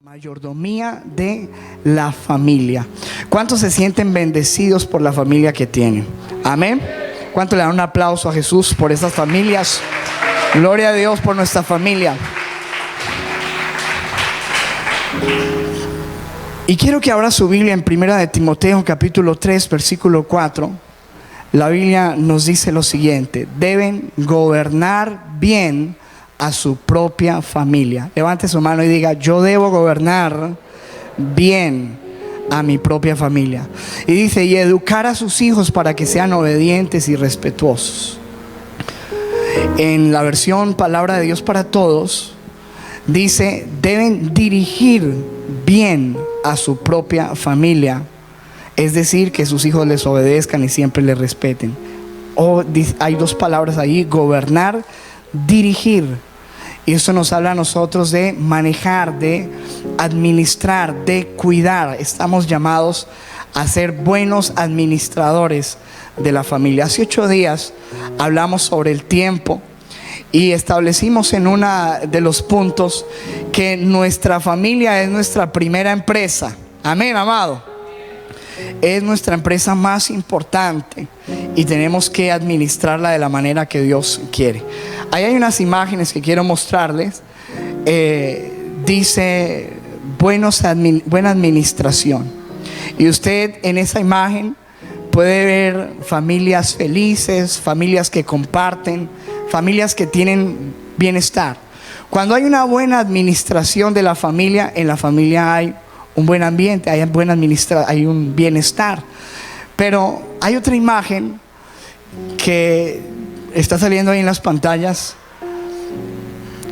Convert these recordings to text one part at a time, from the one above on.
Mayordomía de la familia. ¿Cuántos se sienten bendecidos por la familia que tienen? Amén. ¿Cuántos le dan un aplauso a Jesús por esas familias? Gloria a Dios por nuestra familia. Y quiero que abra su Biblia en 1 de Timoteo capítulo 3 versículo 4. La Biblia nos dice lo siguiente: deben gobernar bien a su propia familia. Levante su mano y diga: yo debo gobernar bien a mi propia familia. Y dice: y educar a sus hijos para que sean obedientes y respetuosos. En la versión Palabra de Dios para Todos dice: deben dirigir bien a su propia familia, es decir, que sus hijos les obedezcan y siempre les respeten. Hay dos palabras ahí: gobernar, dirigir. Y esto nos habla a nosotros de manejar, de administrar, de cuidar. Estamos llamados a ser buenos administradores de la familia. Hace 8 días hablamos sobre el tiempo y establecimos en uno de los puntos que nuestra familia es nuestra primera empresa. Amén, amado. Es nuestra empresa más importante y tenemos que administrarla de la manera que Dios quiere. Ahí hay unas imágenes que quiero mostrarles. Dice buena administración. Y usted en esa imagen puede ver familias felices, familias que comparten, familias que tienen bienestar. Cuando hay una buena administración de la familia, en la familia hay un buen ambiente, hay un bienestar. Pero hay otra imagen que está saliendo ahí en las pantallas,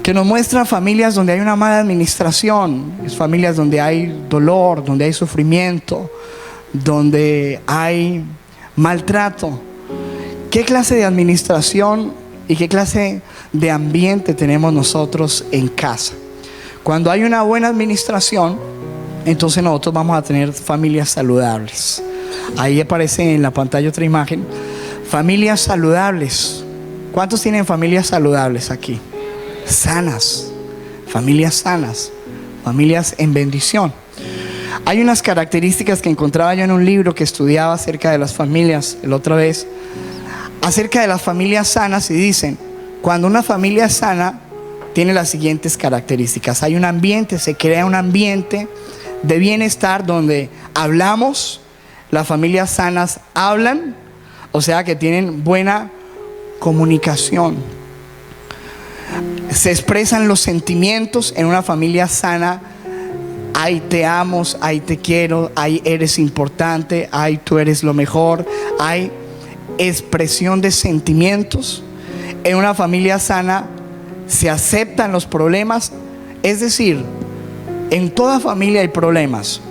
que nos muestra familias donde hay una mala administración, familias donde hay dolor, donde hay sufrimiento, donde hay maltrato. ¿Qué clase de administración y qué clase de ambiente tenemos nosotros en casa? Cuando hay una buena administración, entonces nosotros vamos a tener familias saludables. Ahí aparece en la pantalla otra imagen: familias saludables. ¿Cuántos tienen familias saludables aquí? Sanas, familias en bendición. Hay unas características que encontraba yo en un libro que estudiaba acerca de las familias la otra vez, acerca de las familias sanas, y dicen: cuando una familia es sana, tiene las siguientes características. Hay un ambiente, se crea un ambiente de bienestar donde hablamos. Las familias sanas hablan, o sea que tienen buena comunicación. Se expresan los sentimientos. En una familia sana hay te amo, hay te quiero, hay eres importante, hay tú eres lo mejor, hay expresión de sentimientos. En una familia sana se aceptan los problemas, es decir, en toda familia hay problemas.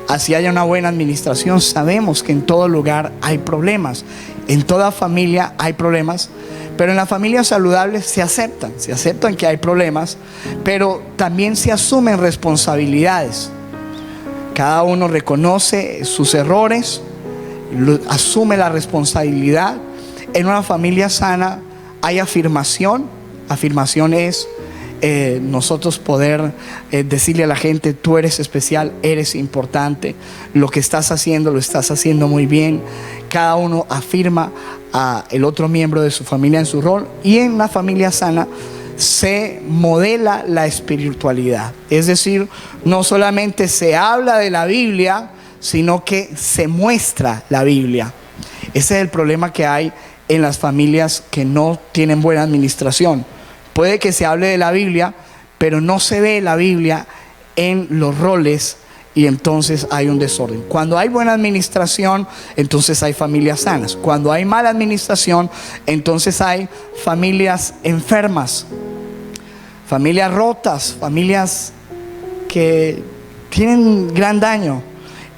Así haya una buena administración, sabemos que en todo lugar hay problemas, en toda familia hay problemas, pero en las familias saludables se aceptan que hay problemas, pero también se asumen responsabilidades. Cada uno reconoce sus errores, asume la responsabilidad. En una familia sana hay afirmación. Afirmación es nosotros poder decirle a la gente: tú eres especial, eres importante, lo que estás haciendo lo estás haciendo muy bien. Cada uno afirma a el otro miembro de su familia en su rol. Y en una familia sana se modela la espiritualidad, es decir, no solamente se habla de la Biblia, sino que se muestra la Biblia. Ese es el problema que hay en las familias que no tienen buena administración. Puede que se hable de la Biblia, pero no se ve la Biblia en los roles, y entonces hay un desorden. Cuando hay buena administración, entonces hay familias sanas. Cuando hay mala administración, entonces hay familias enfermas, familias rotas, familias que tienen gran daño.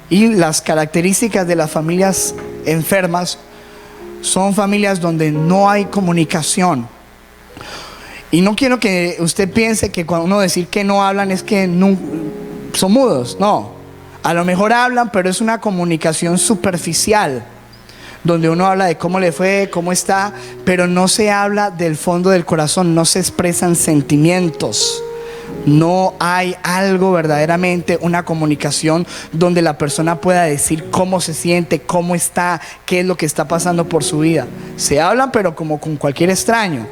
Y las características de las familias enfermas son familias donde no hay comunicación. Y no quiero que usted piense que cuando uno decir que no hablan es que no, son mudos. No, a lo mejor hablan, pero es una comunicación superficial, donde uno habla de cómo le fue, cómo está, pero no se habla del fondo del corazón, no se expresan sentimientos. No hay algo verdaderamente, una comunicación donde la persona pueda decir cómo se siente, cómo está, qué es lo que está pasando por su vida. Se hablan, pero como con cualquier extraño.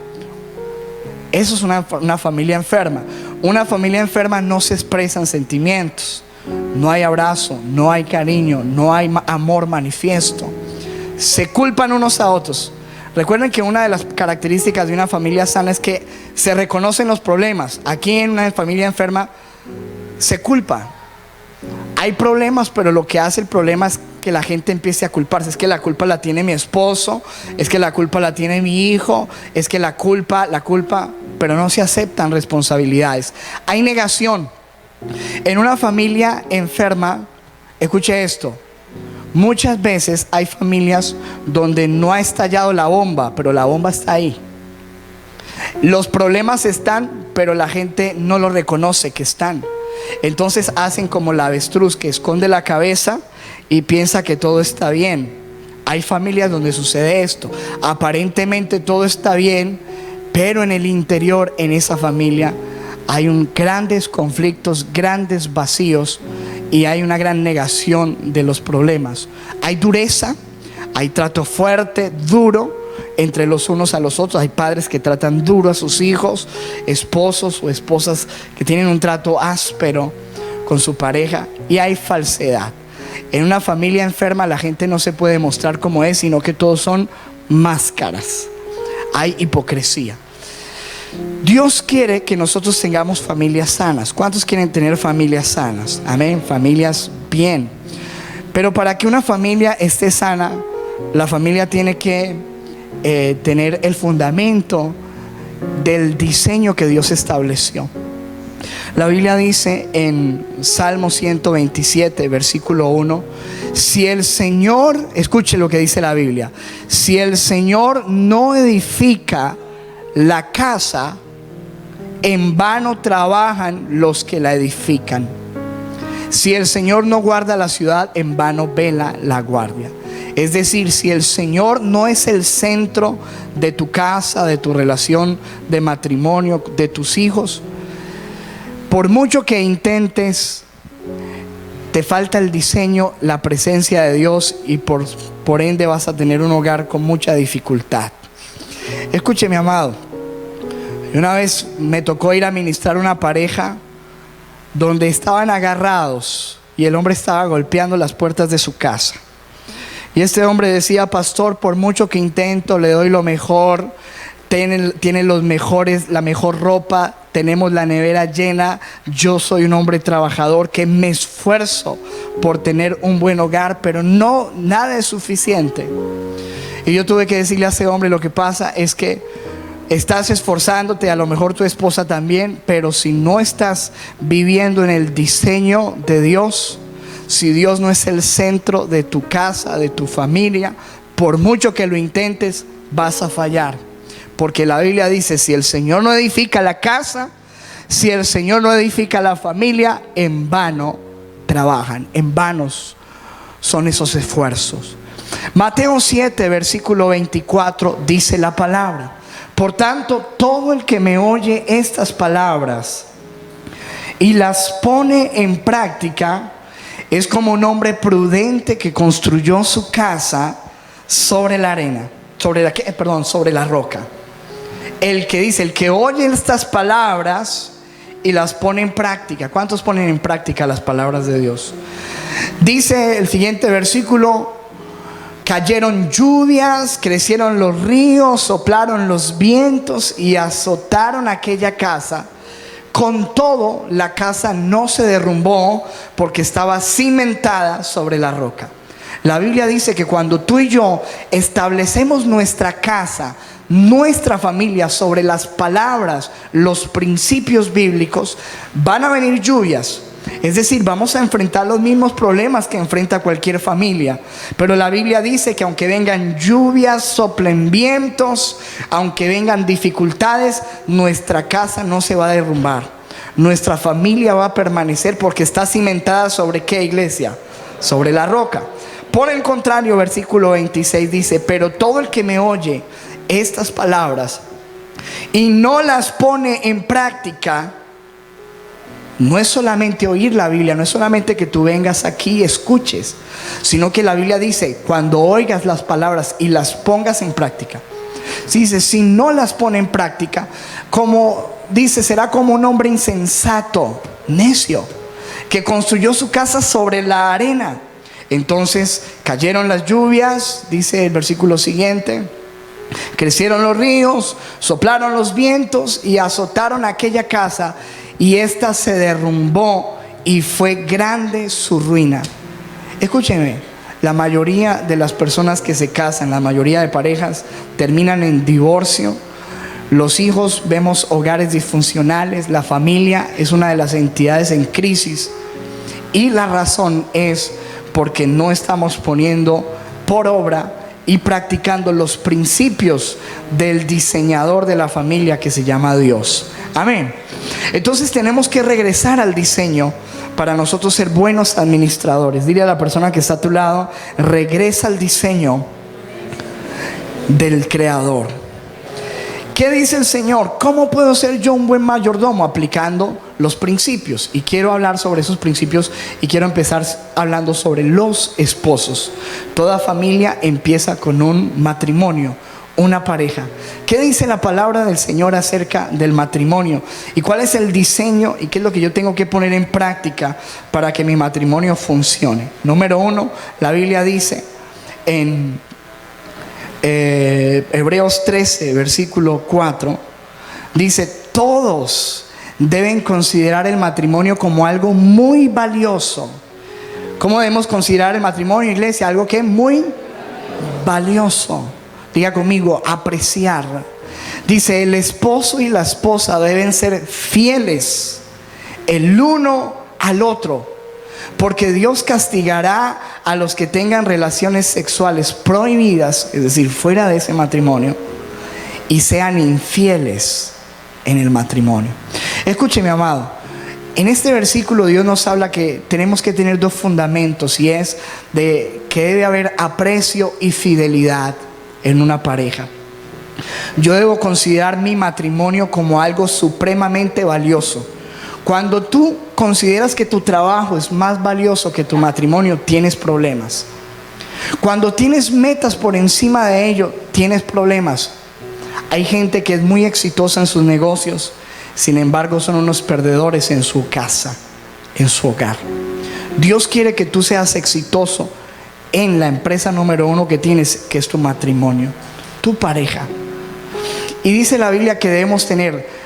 Eso es una familia enferma. Una familia enferma no se expresan sentimientos. No hay abrazo, no hay cariño, no hay amor manifiesto. Se culpan unos a otros. Recuerden que una de las características de una familia sana es que se reconocen los problemas. Aquí en una familia enferma se culpa. Hay problemas, pero lo que hace el problema es que la gente empiece a culparse. Es que la culpa la tiene mi esposo, es que la culpa la tiene mi hijo, es que la culpa, pero no se aceptan responsabilidades. Hay negación. En una familia enferma, escuche esto, muchas veces hay familias donde no ha estallado la bomba, pero la bomba está ahí. Los problemas están, pero la gente no lo reconoce que están. Entonces hacen como la avestruz que esconde la cabeza y piensa que todo está bien. Hay familias donde sucede esto. Aparentemente todo está bien, pero en el interior, en esa familia, hay grandes conflictos, grandes vacíos, y hay una gran negación de los problemas. Hay dureza, hay trato fuerte, duro entre los unos a los otros. Hay padres que tratan duro a sus hijos, esposos o esposas que tienen un trato áspero con su pareja, y hay falsedad. En una familia enferma la gente no se puede mostrar como es, sino que todos son máscaras. Hay hipocresía. Dios quiere que nosotros tengamos familias sanas. ¿Cuántos quieren tener familias sanas? Amén, familias bien. Pero para que una familia esté sana, la familia tiene que tener el fundamento del diseño que Dios estableció. La Biblia dice en Salmo 127, versículo 1, si el Señor, escuche lo que dice la Biblia, si el Señor no edifica la casa, en vano trabajan los que la edifican. Si el Señor no guarda la ciudad, en vano vela la guardia. Es decir, si el Señor no es el centro de tu casa, de tu relación de matrimonio, de tus hijos, por mucho que intentes, te falta el diseño, la presencia de Dios, y por ende vas a tener un hogar con mucha dificultad. Escuche, mi amado, una vez me tocó ir a ministrar una pareja donde estaban agarrados y el hombre estaba golpeando las puertas de su casa. Y este hombre decía: pastor, por mucho que intento, le doy lo mejor, tiene los mejores, la mejor ropa, tenemos la nevera llena, yo soy un hombre trabajador que me esfuerzo por tener un buen hogar, pero no, nada es suficiente. Y yo tuve que decirle a ese hombre: lo que pasa es que estás esforzándote, a lo mejor tu esposa también, pero si no estás viviendo en el diseño de Dios, si Dios no es el centro de tu casa, de tu familia, por mucho que lo intentes, vas a fallar. Porque la Biblia dice: si el Señor no edifica la casa, si el Señor no edifica la familia, en vano trabajan, en vanos son esos esfuerzos. Mateo 7, versículo 24, dice la palabra: por tanto, todo el que me oye estas palabras y las pone en práctica es como un hombre prudente que construyó su casa sobre la arena, sobre la roca. El que oye estas palabras y las pone en práctica. ¿Cuántos ponen en práctica las palabras de Dios? Dice el siguiente versículo: cayeron lluvias, crecieron los ríos, soplaron los vientos y azotaron aquella casa. Con todo, la casa no se derrumbó porque estaba cimentada sobre la roca. La Biblia dice que cuando tú y yo establecemos nuestra casa, nuestra familia sobre las palabras, los principios bíblicos, van a venir lluvias. Es decir, vamos a enfrentar los mismos problemas que enfrenta cualquier familia. Pero la Biblia dice que aunque vengan lluvias, soplen vientos, aunque vengan dificultades, nuestra casa no se va a derrumbar. Nuestra familia va a permanecer porque está cimentada ¿sobre qué, iglesia? Sobre la roca. Por el contrario, versículo 26 dice: pero todo el que me oye estas palabras y no las pone en práctica no es solamente oír la Biblia, no es solamente que tú vengas aquí y escuches, sino que la Biblia dice, cuando oigas las palabras y las pongas en práctica. Si dice, si no las pone en práctica, como dice, será como un hombre insensato, necio, que construyó su casa sobre la arena. Entonces cayeron las lluvias, dice el versículo siguiente, crecieron los ríos, soplaron los vientos y azotaron aquella casa, y ésta se derrumbó y fue grande su ruina. Escúcheme, la mayoría de las personas que se casan, la mayoría de parejas terminan en divorcio. Los hijos, vemos hogares disfuncionales, la familia es una de las entidades en crisis, y la razón es porque no estamos poniendo por obra y practicando los principios del diseñador de la familia, que se llama Dios. Amén. Entonces tenemos que regresar al diseño para nosotros ser buenos administradores. Dile a la persona que está a tu lado, regresa al diseño del Creador. ¿Qué dice el Señor? ¿Cómo puedo ser yo un buen mayordomo? Aplicando los principios. Y quiero hablar sobre esos principios, y quiero empezar hablando sobre los esposos. Toda familia empieza con un matrimonio, una pareja. ¿Qué dice la palabra del Señor acerca del matrimonio? ¿Y cuál es el diseño? ¿Y qué es lo que yo tengo que poner en práctica para que mi matrimonio funcione? Número 1, la Biblia dice en Hebreos 13, versículo 4, dice, todos deben considerar el matrimonio como algo muy valioso. ¿Cómo debemos considerar el matrimonio, iglesia? Algo que es muy valioso. Diga conmigo, apreciar. Dice, el esposo y la esposa deben ser fieles el uno al otro, porque Dios castigará a los que tengan relaciones sexuales prohibidas, es decir, fuera de ese matrimonio, y sean infieles en el matrimonio. Escúcheme, amado, en este versículo Dios nos habla que tenemos que tener dos fundamentos, y es de que debe haber aprecio y fidelidad en una pareja. Yo debo considerar mi matrimonio como algo supremamente valioso. Cuando tú consideras que tu trabajo es más valioso que tu matrimonio, tienes problemas. Cuando tienes metas por encima de ello, tienes problemas. Hay gente que es muy exitosa en sus negocios, sin embargo son unos perdedores en su casa, en su hogar. Dios quiere que tú seas exitoso en la empresa número 1 que tienes, que es tu matrimonio, tu pareja. Y dice la Biblia que debemos tener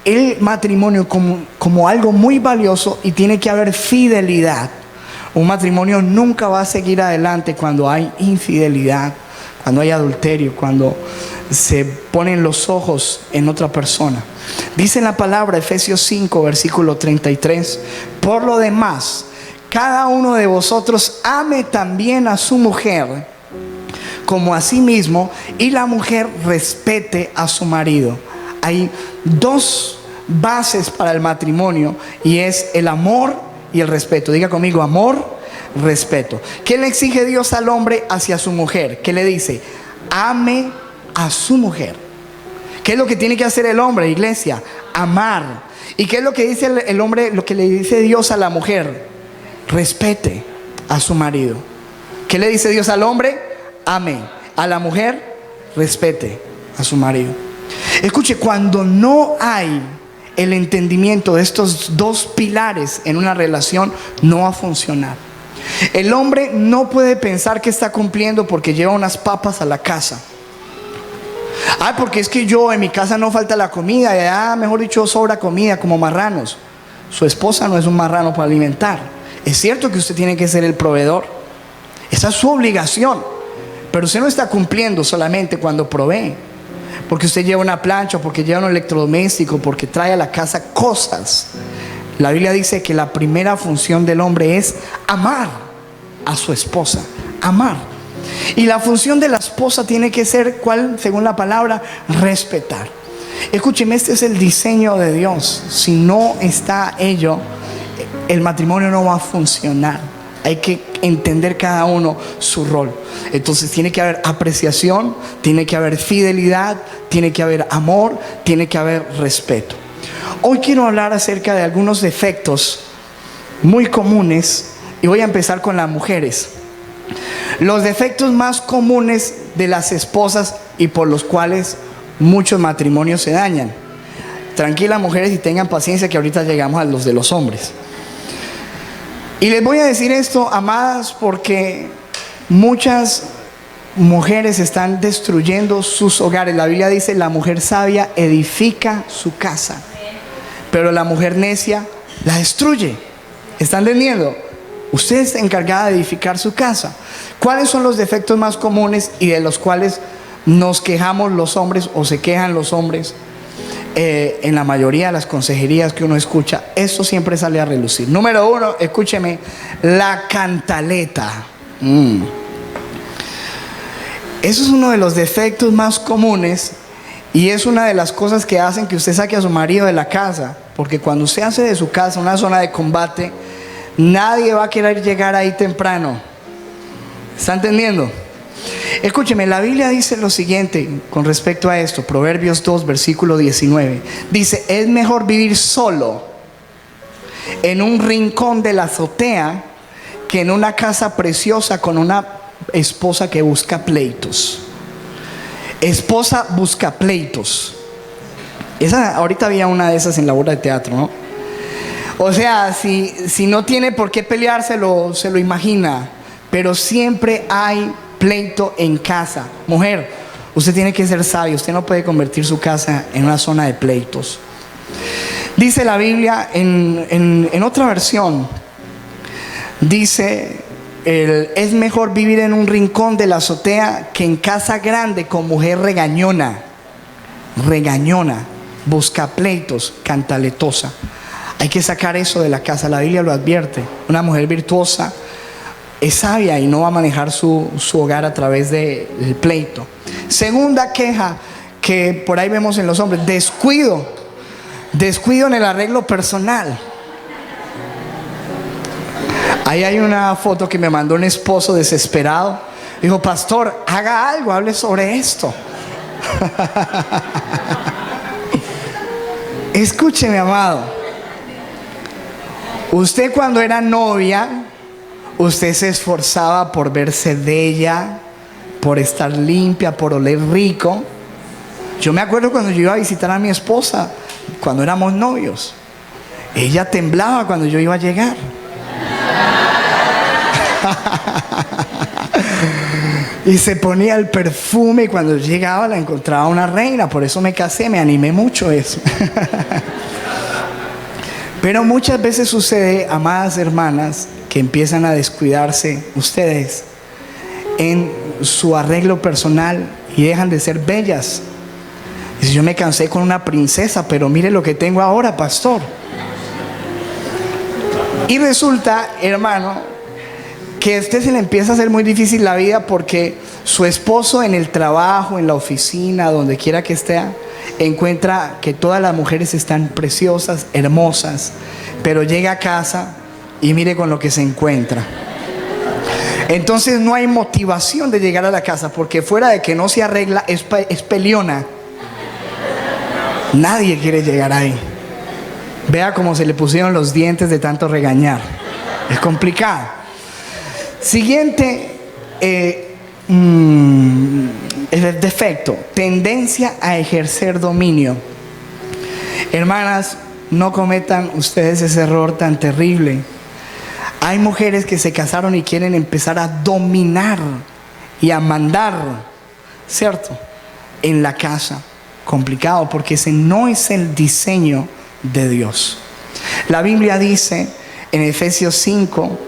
el matrimonio como algo muy valioso, y tiene que haber fidelidad. Un matrimonio nunca va a seguir adelante cuando hay infidelidad, cuando hay adulterio, cuando se ponen los ojos en otra persona. Dice la palabra, Efesios 5, versículo 33, por lo demás, cada uno de vosotros ame también a su mujer como a sí mismo, y la mujer respete a su marido. Hay dos bases para el matrimonio, y es el amor y el respeto. Diga conmigo, amor, respeto. ¿Qué le exige Dios al hombre hacia su mujer? ¿Qué le dice? Ame a su mujer. ¿Qué es lo que tiene que hacer el hombre, iglesia? Amar. ¿Y qué es lo que dice el hombre, lo que le dice Dios a la mujer? Respete a su marido. ¿Qué le dice Dios al hombre? Ame. A la mujer, respete a su marido. Escuche, cuando no hay el entendimiento de estos dos pilares en una relación, no va a funcionar. El hombre no puede pensar que está cumpliendo porque lleva unas papas a la casa. Porque es que yo en mi casa no falta la comida, mejor dicho, sobra comida como marranos. Su esposa no es un marrano para alimentar. Es cierto que usted tiene que ser el proveedor, esa es su obligación, pero usted no está cumpliendo solamente cuando provee, porque usted lleva una plancha, porque lleva un electrodoméstico, porque trae a la casa cosas. La Biblia dice que la primera función del hombre es amar a su esposa, amar. Y la función de la esposa tiene que ser, ¿cuál? Según la palabra, respetar. Escúcheme, este es el diseño de Dios. Si no está ello, el matrimonio no va a funcionar. Hay que entender cada uno su rol. Entonces tiene que haber apreciación, tiene que haber fidelidad, tiene que haber amor, tiene que haber respeto. Hoy quiero hablar acerca de algunos defectos muy comunes y voy a empezar con las mujeres. Los defectos más comunes de las esposas y por los cuales muchos matrimonios se dañan. Tranquilas mujeres y tengan paciencia que ahorita llegamos a los de los hombres. Y les voy a decir esto, amadas, porque muchas mujeres están destruyendo sus hogares. La Biblia dice: la mujer sabia edifica su casa, pero la mujer necia la destruye. ¿Están entendiendo? Usted está encargada de edificar su casa. ¿Cuáles son los defectos más comunes y de los cuales nos quejamos los hombres o se quejan los hombres? En la mayoría de las consejerías que uno escucha, esto siempre sale a relucir. Número uno, escúcheme, la cantaleta. Eso es uno de los defectos más comunes y es una de las cosas que hacen que usted saque a su marido de la casa, porque cuando usted hace de su casa una zona de combate, nadie va a querer llegar ahí temprano. ¿Está entendiendo? Escúcheme, la Biblia dice lo siguiente con respecto a esto. Proverbios 2, versículo 19. Dice: es mejor vivir solo en un rincón de la azotea que en una casa preciosa con una esposa que busca pleitos. Esposa busca pleitos. Ahorita había una de esas en la obra de teatro, ¿no? O sea, si no tiene por qué pelear, se lo imagina. Pero siempre hay pleito en casa. Mujer, usted tiene que ser sabio. Usted no puede convertir su casa en una zona de pleitos. Dice la Biblia en otra versión, dice: es mejor vivir en un rincón de la azotea que en casa grande con mujer regañona, busca pleitos, cantaletosa. Hay que sacar eso de la casa. La Biblia lo advierte. Una mujer virtuosa es sabia y no va a manejar su hogar a través del pleito. Segunda queja que por ahí vemos en los hombres: descuido en el arreglo personal. Ahí hay una foto que me mandó un esposo desesperado. Dijo: pastor, haga algo, hable sobre esto. Escúcheme, amado. Usted cuando era novia, usted se esforzaba por verse bella, por estar limpia, por oler rico. Yo me acuerdo cuando yo iba a visitar a mi esposa, cuando éramos novios. Ella temblaba cuando yo iba a llegar. Y se ponía el perfume y cuando llegaba la encontraba una reina. Por eso me casé, me animé mucho eso. Pero muchas veces sucede, amadas hermanas, que empiezan a descuidarse ustedes en su arreglo personal y dejan de ser bellas. Dice: yo me cansé con una princesa, pero mire lo que tengo ahora, pastor. Y resulta, hermano, que a usted se le empieza a hacer muy difícil la vida porque su esposo en el trabajo, en la oficina, donde quiera que esté, encuentra que todas las mujeres están preciosas, hermosas, pero llega a casa y mire con lo que se encuentra. Entonces no hay motivación de llegar a la casa, porque fuera de que no se arregla, es peleona. Nadie quiere llegar ahí. Vea cómo se le pusieron los dientes de tanto regañar. Es complicado. Siguiente el defecto: tendencia a ejercer dominio. Hermanas, no cometan ustedes ese error tan terrible. Hay mujeres que se casaron y quieren empezar a dominar y a mandar, ¿cierto?, en la casa. Complicado, porque ese no es el diseño de Dios. La Biblia dice en Efesios 5,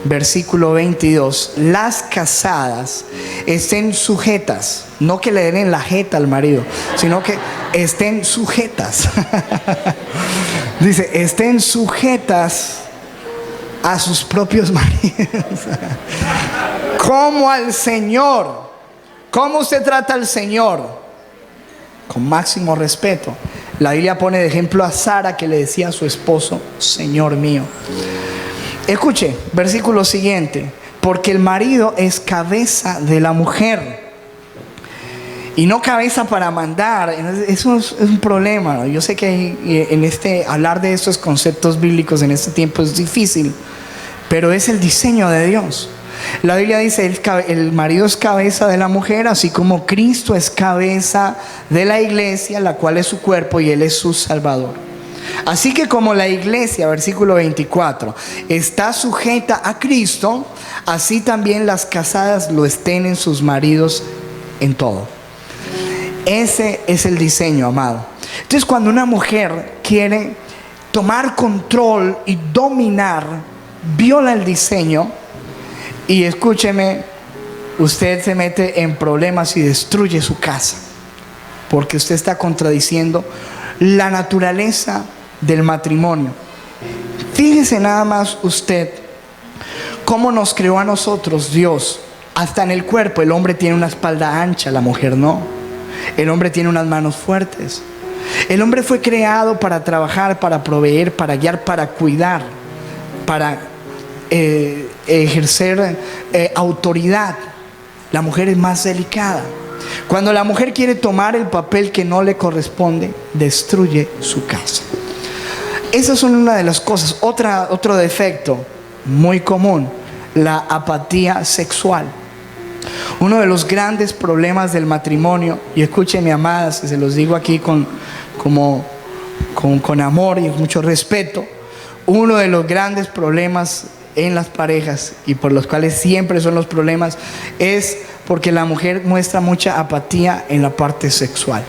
versículo 22: las casadas estén sujetas, no que le den en la jeta al marido, sino que estén sujetas. Dice: estén sujetas a sus propios maridos como al Señor. ¿Cómo usted trata al Señor? Con máximo respeto. La Biblia pone de ejemplo a Sara, que le decía a su esposo: Señor mío. Escuche, versículo siguiente: porque el marido es cabeza de la mujer y no cabeza para mandar. Eso es un problema, ¿no? Yo sé que hablar de estos conceptos bíblicos en este tiempo es difícil, pero es el diseño de Dios. La Biblia dice: el marido es cabeza de la mujer, así como Cristo es cabeza de la iglesia, la cual es su cuerpo, y Él es su Salvador. Así que como la iglesia, versículo 24, está sujeta a Cristo, así también las casadas lo estén en sus maridos en todo. Ese es el diseño, amado. Entonces, cuando una mujer quiere tomar control y dominar, viola el diseño. Y escúcheme, usted se mete en problemas y destruye su casa, porque usted está contradiciendo la naturaleza del matrimonio. Fíjese nada más usted cómo nos creó a nosotros Dios. Hasta en el cuerpo, el hombre tiene una espalda ancha, la mujer no. El hombre tiene unas manos fuertes. El hombre fue creado para trabajar, para proveer, para guiar, para cuidar, para ejercer autoridad. La mujer es más delicada. Cuando la mujer quiere tomar el papel que no le corresponde, destruye su casa. Esas son una de las cosas. Otro defecto muy común: la apatía sexual. Uno de los grandes problemas del matrimonio, y escúchenme, amadas, que se los digo aquí con amor y mucho respeto, uno de los grandes problemas en las parejas, y por los cuales siempre son los problemas, es porque la mujer muestra mucha apatía en la parte sexual.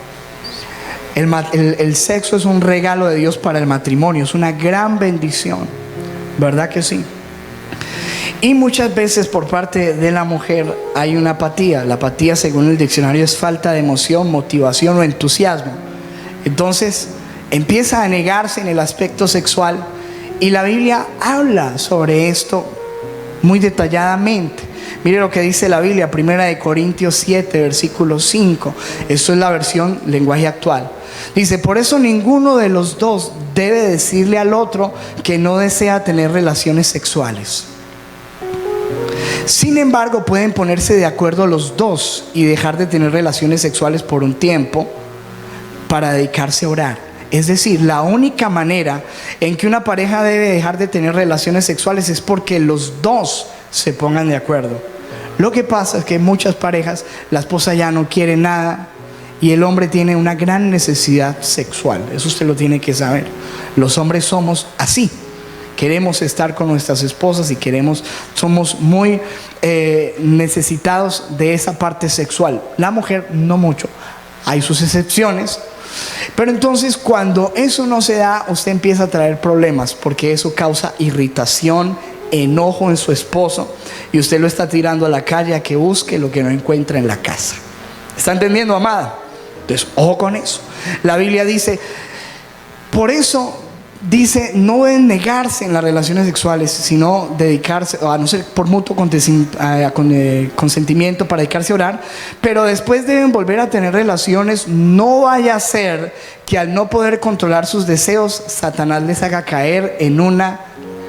El sexo es un regalo de Dios para el matrimonio, es una gran bendición, ¿verdad que sí? Y muchas veces por parte de la mujer hay una apatía. La apatía, según el diccionario, es falta de emoción, motivación o entusiasmo. Entonces empieza a negarse en el aspecto sexual. Y la Biblia habla sobre esto muy detalladamente. Mire lo que dice la Biblia, 1 Corintios 7, versículo 5. Esto es la versión lenguaje actual. Dice: por eso ninguno de los dos debe decirle al otro que no desea tener relaciones sexuales. Sin embargo, pueden ponerse de acuerdo los dos y dejar de tener relaciones sexuales por un tiempo para dedicarse a orar. Es decir, la única manera en que una pareja debe dejar de tener relaciones sexuales es porque los dos se pongan de acuerdo. Lo que pasa es que en muchas parejas la esposa ya no quiere nada y el hombre tiene una gran necesidad sexual. Eso usted lo tiene que saber. Los hombres somos así. Queremos estar con nuestras esposas y somos muy necesitados de esa parte sexual. La mujer no mucho. Hay sus excepciones. Pero entonces, cuando eso no se da, usted empieza a traer problemas, porque eso causa irritación, enojo en su esposo, y usted lo está tirando a la calle a que busque lo que no encuentra en la casa. ¿Está entendiendo, amada? Entonces, ojo con eso. La Biblia dice, por eso dice, no deben negarse en las relaciones sexuales, sino dedicarse, a no ser por mutuo consentimiento, para dedicarse a orar. Pero después deben volver a tener relaciones. No vaya a ser que al no poder controlar sus deseos, Satanás les haga caer en una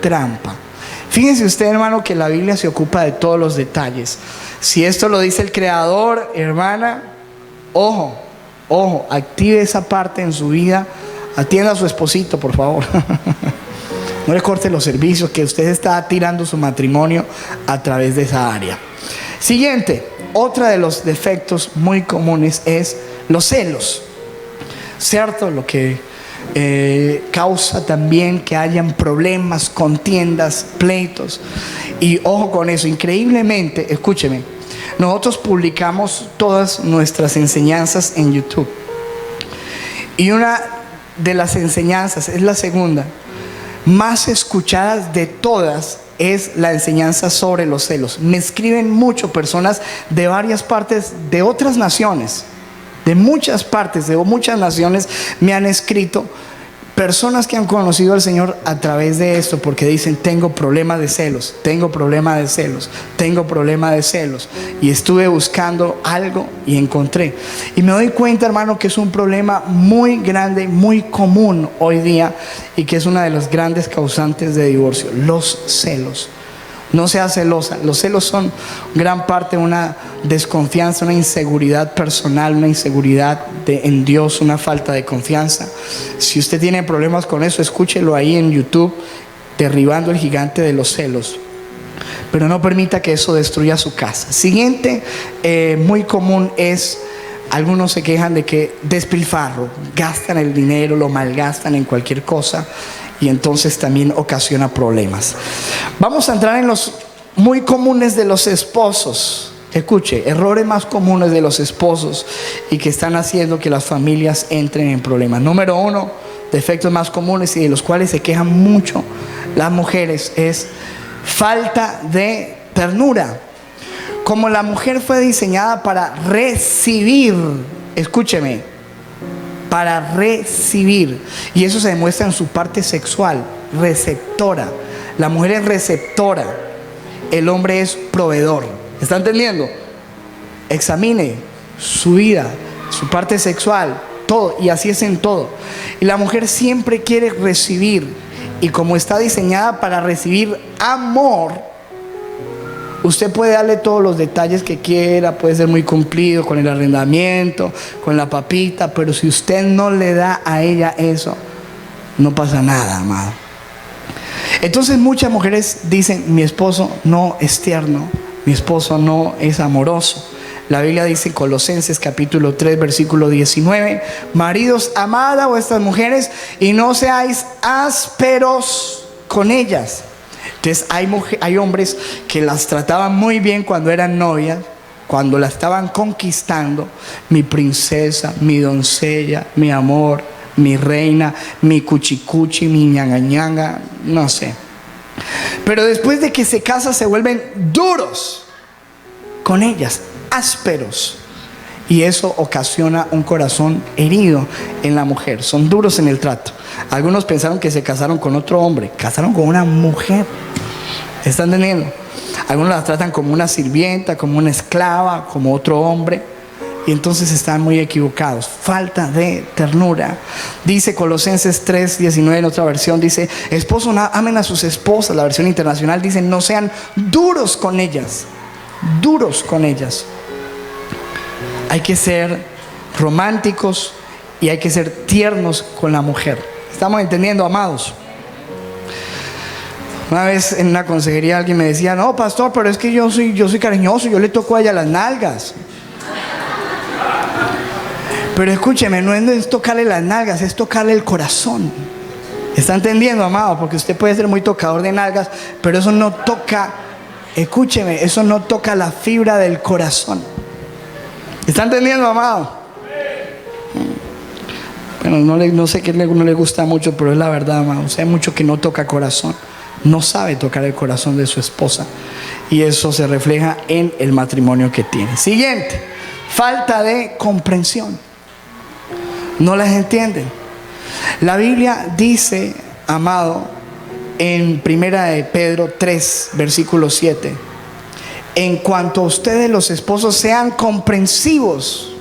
trampa. Fíjense usted, hermano, que la Biblia se ocupa de todos los detalles. Si esto lo dice el Creador, hermana, ojo, active esa parte en su vida. Atienda a su esposito, por favor. No le corte los servicios, que usted está tirando su matrimonio a través de esa área. Siguiente, otro de los defectos muy comunes es los celos. ¿Cierto? Lo que causa también que hayan problemas, contiendas, pleitos. Y ojo con eso, increíblemente, escúcheme, nosotros publicamos todas nuestras enseñanzas en YouTube. Y una de las enseñanzas, es la segunda más escuchadas de todas, es la enseñanza sobre los celos. Me escriben mucho personas de varias partes, de otras naciones, de muchas partes, de muchas naciones me han escrito. Personas que han conocido al Señor a través de esto, porque dicen: tengo problema de celos, tengo problema de celos, tengo problema de celos. Y estuve buscando algo y encontré. Y me doy cuenta, hermano, que es un problema muy grande, muy común hoy día, y que es una de las grandes causantes de divorcio: los celos. No sea celosa. Los celos son gran parte una desconfianza, una inseguridad personal, una inseguridad en Dios, una falta de confianza. Si usted tiene problemas con eso, escúchelo ahí en YouTube, Derribando el gigante de los celos. Pero no permita que eso destruya su casa. Siguiente, muy común es, algunos se quejan de que despilfarro, gastan el dinero, lo malgastan en cualquier cosa, y entonces también ocasiona problemas. Vamos a entrar en los muy comunes de los esposos. Escuche, errores más comunes de los esposos y que están haciendo que las familias entren en problemas. Número 1, defectos más comunes y de los cuales se quejan mucho las mujeres, es falta de ternura. Como la mujer fue diseñada para recibir, escúcheme, para recibir, y eso se demuestra en su parte sexual, receptora. La mujer es receptora, el hombre es proveedor. ¿Está entendiendo? Examine su vida, su parte sexual, todo, y así es en todo. Y la mujer siempre quiere recibir, y como está diseñada para recibir amor, usted puede darle todos los detalles que quiera, puede ser muy cumplido con el arrendamiento, con la papita, pero si usted no le da a ella eso, no pasa nada, amado. Entonces muchas mujeres dicen: mi esposo no es tierno, mi esposo no es amoroso. La Biblia dice en Colosenses capítulo 3 versículo 19: maridos, amad a vuestras mujeres y no seáis ásperos con ellas. Entonces hay hombres que las trataban muy bien cuando eran novias, cuando la estaban conquistando: mi princesa, mi doncella, mi amor, mi reina, mi cuchicuchi, mi ñanga, no sé. Pero después de que se casan se vuelven duros con ellas, ásperos, y eso ocasiona un corazón herido en la mujer. Son duros en el trato. Algunos pensaron que se casaron con otro hombre, casaron con una mujer. ¿Están entendiendo? Algunos la tratan como una sirvienta, como una esclava, como otro hombre, y entonces están muy equivocados. Falta de ternura. Dice Colosenses 3:19 en otra versión, dice: esposos, amen a sus esposas. La versión internacional dice: no sean duros con ellas. Duros con ellas. Hay que ser románticos y hay que ser tiernos con la mujer. ¿Estamos entendiendo, amados? Una vez en una consejería alguien me decía: no, pastor, pero es que yo soy cariñoso, yo le toco a ella las nalgas. Pero escúcheme, no es tocarle las nalgas, es tocarle el corazón. ¿Está entendiendo, amado? Porque usted puede ser muy tocador de nalgas, pero eso no toca, escúcheme, eso no toca la fibra del corazón. ¿Está entendiendo, amado? Bueno, no sé qué no le gusta mucho, pero es la verdad, amado. O sea, hay mucho que no toca corazón, no sabe tocar el corazón de su esposa, y eso se refleja en el matrimonio que tiene. Siguiente, falta de comprensión. No las entienden. La Biblia dice, amado, en 1 de Pedro 3 versículo 7: en cuanto a ustedes los esposos, sean comprensivos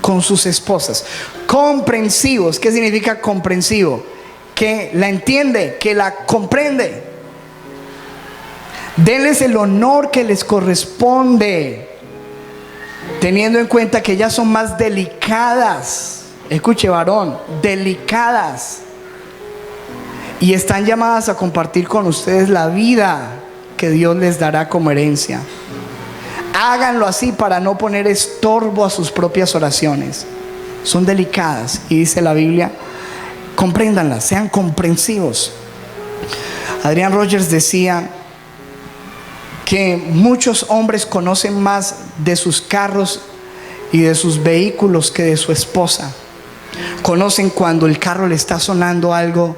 con sus esposas. Comprensivos. ¿Qué significa comprensivo? Que la entiende, que la comprende. Denles el honor que les corresponde, teniendo en cuenta que ellas son más delicadas. Escuche, varón, delicadas, y están llamadas a compartir con ustedes la vida que Dios les dará como herencia. Háganlo así para no poner estorbo a sus propias oraciones. Son delicadas, y dice la Biblia: compréndanlas, sean comprensivos. Adrian Rogers decía que muchos hombres conocen más de sus carros y de sus vehículos que de su esposa. Conocen cuando el carro le está sonando algo.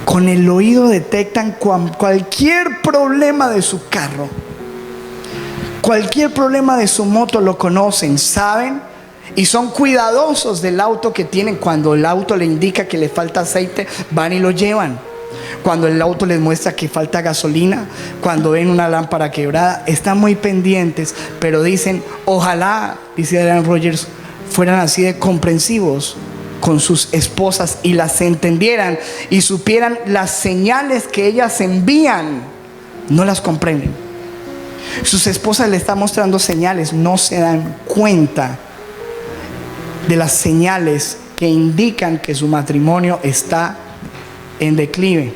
Con el oído detectan cualquier problema de su carro, cualquier problema de su moto, lo conocen, saben, y son cuidadosos del auto que tienen. Cuando el auto le indica que le falta aceite, van y lo llevan. Cuando el auto les muestra que falta gasolina, cuando ven una lámpara quebrada, están muy pendientes. Pero dicen: ojalá, dice Adrian Rogers, fueran así de comprensivos con sus esposas y las entendieran y supieran las señales que ellas envían, no las comprenden. Sus esposas le están mostrando señales, no se dan cuenta de las señales que indican que su matrimonio está en declive.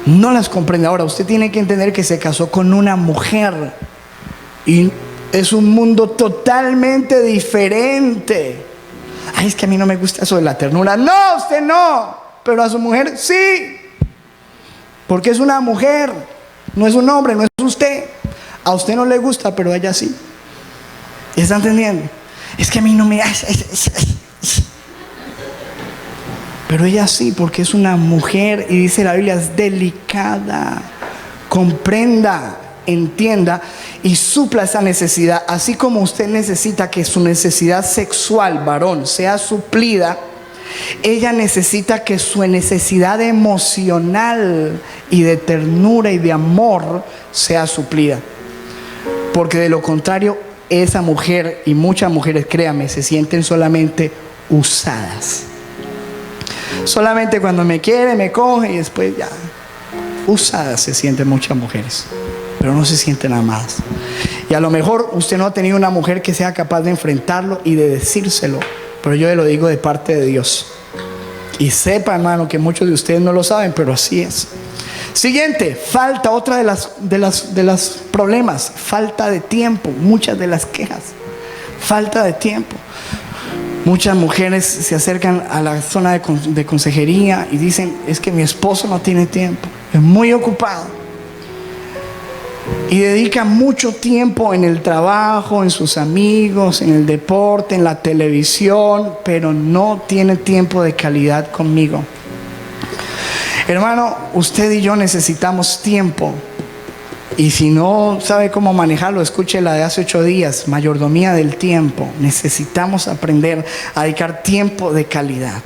No las comprende. Ahora, usted tiene que entender que se casó con una mujer y es un mundo totalmente diferente. Ay, es que a mí no me gusta eso de la ternura. No, usted no, pero a su mujer sí, porque es una mujer, no es un hombre, no es usted. A usted no le gusta, pero a ella sí. ¿Está entendiendo? Es que a mí no me... Pero ella sí, porque es una mujer y dice la Biblia, es delicada. Comprenda, entienda y supla esa necesidad. Así como usted necesita que su necesidad sexual, varón, sea suplida, ella necesita que su necesidad emocional y de ternura y de amor sea suplida. Porque de lo contrario, esa mujer y muchas mujeres, créame, se sienten solamente usadas. Solamente cuando me quiere, me coge y después ya. Usadas se sienten muchas mujeres, pero no se sienten amadas. Y a lo mejor usted no ha tenido una mujer que sea capaz de enfrentarlo y de decírselo, pero yo le lo digo de parte de Dios. Y sepa, hermano, que muchos de ustedes no lo saben, pero así es. Siguiente, falta, otra de las problemas, falta de tiempo. Muchas de las quejas, falta de tiempo. Muchas mujeres se acercan a la zona de consejería y dicen, es que mi esposo no tiene tiempo, es muy ocupado. Y dedica mucho tiempo en el trabajo, en sus amigos, en el deporte, en la televisión, pero no tiene tiempo de calidad conmigo. Hermano, usted y yo necesitamos tiempo. Y si no sabe cómo manejarlo, escuche la de hace 8 días, mayordomía del tiempo. Necesitamos aprender a dedicar tiempo de calidad,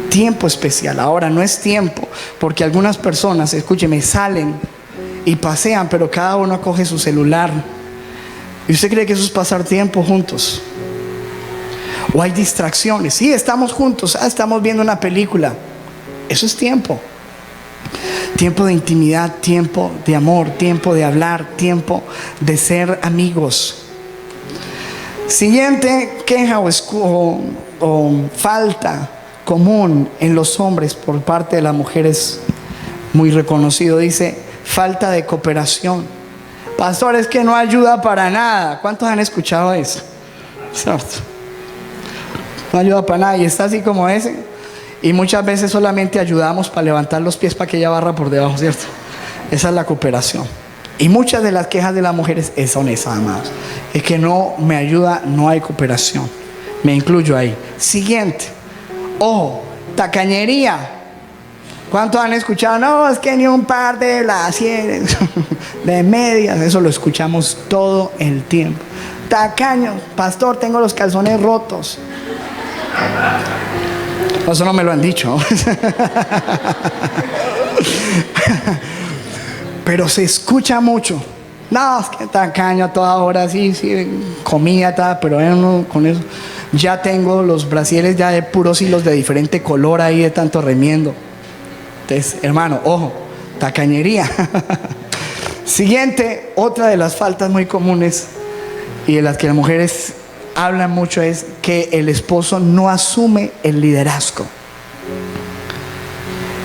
tiempo especial. Ahora no es tiempo, porque algunas personas, escúcheme, salen y pasean, pero cada uno coge su celular. ¿Y usted cree que eso es pasar tiempo juntos? O hay distracciones. Sí, estamos juntos, estamos viendo una película. Eso es tiempo. Tiempo de intimidad, tiempo de amor, tiempo de hablar, tiempo de ser amigos. Siguiente queja o falta común en los hombres por parte de las mujeres, muy reconocido, dice falta de cooperación. Pastor, es que no ayuda para nada. ¿Cuántos han escuchado eso? ¿Cierto? No ayuda para nada y está así como ese. Y muchas veces solamente ayudamos para levantar los pies para que ella barra por debajo, ¿cierto? Esa es la cooperación. Y muchas de las quejas de las mujeres son esas, amados. Es que no me ayuda, no hay cooperación. Me incluyo ahí. Siguiente. Ojo, tacañería. ¿Cuántos han escuchado? No, es que ni un par de brasieres, de medias. Eso lo escuchamos todo el tiempo. Tacaño, pastor, tengo los calzones rotos. Eso no me lo han dicho. Pero se escucha mucho. No, es que tacaño a toda hora, sí, comida, tal, pero con eso. Ya tengo los brasieres ya de puros hilos de diferente color ahí de tanto remiendo. Entonces, hermano, ojo, tacañería. Siguiente, otra de las faltas muy comunes y de las que las mujeres hablan mucho es que el esposo no asume el liderazgo.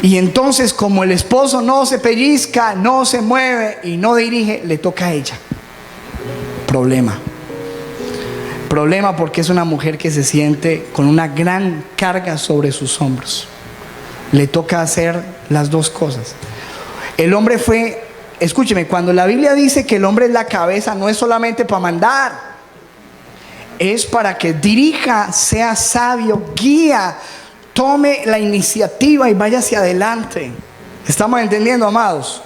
Y entonces, como el esposo no se pellizca, no se mueve y no dirige, le toca a ella. Problema porque es una mujer que se siente con una gran carga sobre sus hombros. Le toca hacer las dos cosas. El hombre fue, escúcheme, cuando la Biblia dice que el hombre es la cabeza, no es solamente para mandar. Es para que dirija, sea sabio, guía, tome la iniciativa y vaya hacia adelante. ¿Estamos entendiendo, amados?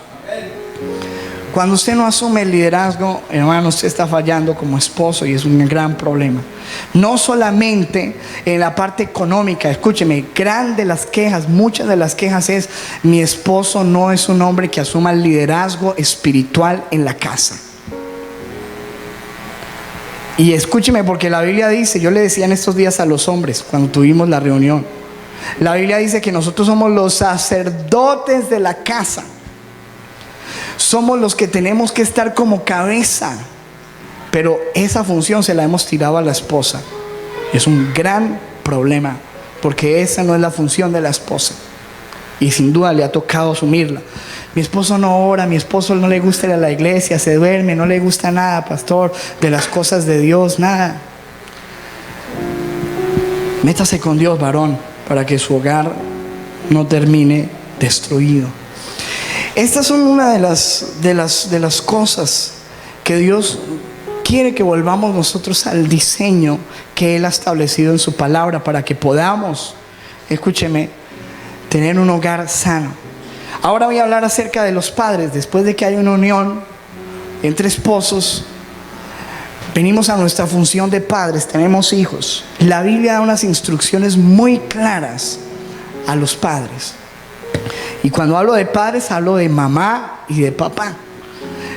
Cuando usted no asume el liderazgo, hermano, usted está fallando como esposo y es un gran problema. No solamente en la parte económica, escúcheme, muchas de las quejas es: mi esposo no es un hombre que asuma el liderazgo espiritual en la casa. Y escúcheme, porque la Biblia dice, yo le decía en estos días a los hombres cuando tuvimos la reunión, la Biblia dice que nosotros somos los sacerdotes de la casa. Somos los que tenemos que estar como cabeza. Pero esa función se la hemos tirado a la esposa. Es un gran problema, porque esa no es la función de la esposa. Y sin duda le ha tocado asumirla. Mi esposo no ora, mi esposo no le gusta ir a la iglesia, se duerme, no le gusta nada, pastor, de las cosas de Dios, nada. Métase con Dios, varón, para que su hogar no termine destruido. Estas son una de las cosas que Dios quiere que volvamos nosotros al diseño que Él ha establecido en su palabra, para que podamos, escúcheme, tener un hogar sano. Ahora voy a hablar acerca de los padres. Después de que hay una unión entre esposos, venimos a nuestra función de padres, tenemos hijos. La Biblia da unas instrucciones muy claras a los padres. Y cuando hablo de padres, hablo de mamá y de papá.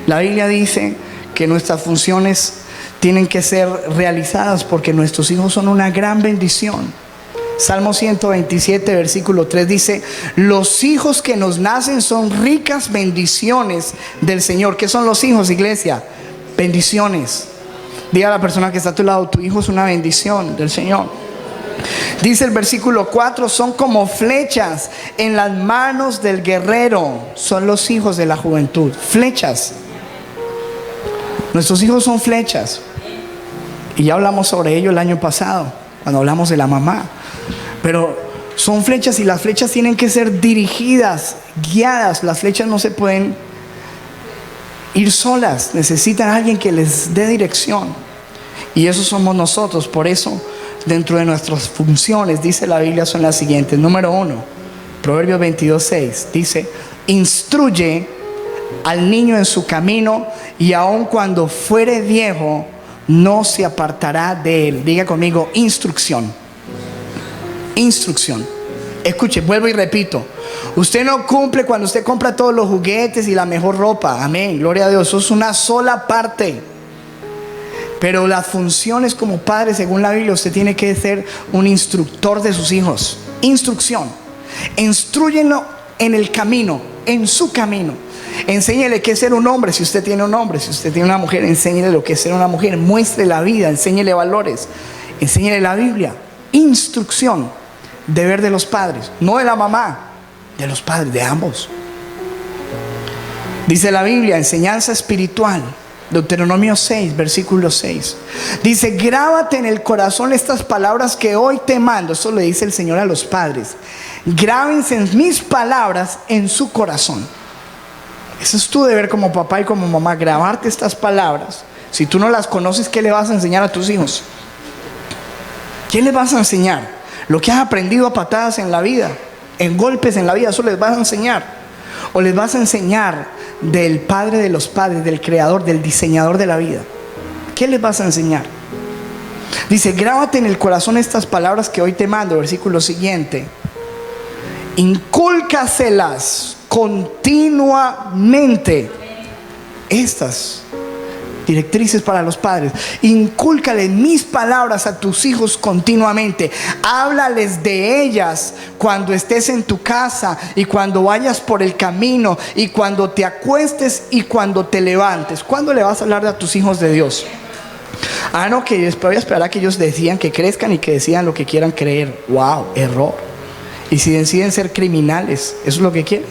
La Biblia dice que nuestras funciones tienen que ser realizadas porque nuestros hijos son una gran bendición. Salmo 127, versículo 3 dice: los hijos que nos nacen son ricas bendiciones del Señor. ¿Qué son los hijos, iglesia? Bendiciones. Diga a la persona que está a tu lado: tu hijo es una bendición del Señor. Dice el versículo 4: son como flechas en las manos del guerrero. Son los hijos de la juventud. Flechas. Nuestros hijos son flechas. Y ya hablamos sobre ello el año pasado, cuando hablamos de la mamá. Pero son flechas, y las flechas tienen que ser dirigidas, guiadas. Las flechas no se pueden ir solas, necesitan a alguien que les dé dirección. Y eso somos nosotros. Por eso, dentro de nuestras funciones, dice la Biblia, son las siguientes. Número 1, Proverbios 22:6 dice: instruye al niño en su camino, y aun cuando fuere viejo no se apartará de él. Diga conmigo: instrucción. Instrucción. Escuche, vuelvo y repito: usted no cumple cuando usted compra todos los juguetes y la mejor ropa. Amén, gloria a Dios. Eso es una sola parte. Pero las funciones como padre, según la Biblia, usted tiene que ser un instructor de sus hijos. Instrucción. Instrúyenlo en el camino, en su camino. Enséñele qué es ser un hombre, si usted tiene un hombre. Si usted tiene una mujer, enséñele lo que es ser una mujer. Muestre la vida, enséñele valores, enséñele la Biblia. Instrucción. Deber de los padres, no de la mamá, de los padres, de ambos. Dice la Biblia, enseñanza espiritual. Deuteronomio 6, versículo 6 dice: grábate en el corazón estas palabras que hoy te mando. Eso le dice el Señor a los padres: grábense mis palabras en su corazón. Eso es tu deber como papá y como mamá, grabarte estas palabras. Si tú no las conoces, ¿qué le vas a enseñar a tus hijos? ¿Qué les vas a enseñar? Lo que has aprendido a patadas en la vida, en golpes en la vida, eso les vas a enseñar. O les vas a enseñar del Padre de los padres, del Creador, del diseñador de la vida. ¿Qué les vas a enseñar? Dice: grábate en el corazón estas palabras que hoy te mando. Versículo siguiente: incúlcaselas continuamente. Estas directrices para los padres. Incúlcale mis palabras a tus hijos continuamente. Háblales de ellas cuando estés en tu casa, y cuando vayas por el camino, y cuando te acuestes y cuando te levantes. ¿Cuándo le vas a hablar a tus hijos de Dios? No, que después voy a esperar a que ellos decidan, que crezcan y que decidan lo que quieran creer. Wow, error. Y si deciden ser criminales, ¿eso es lo que quieres?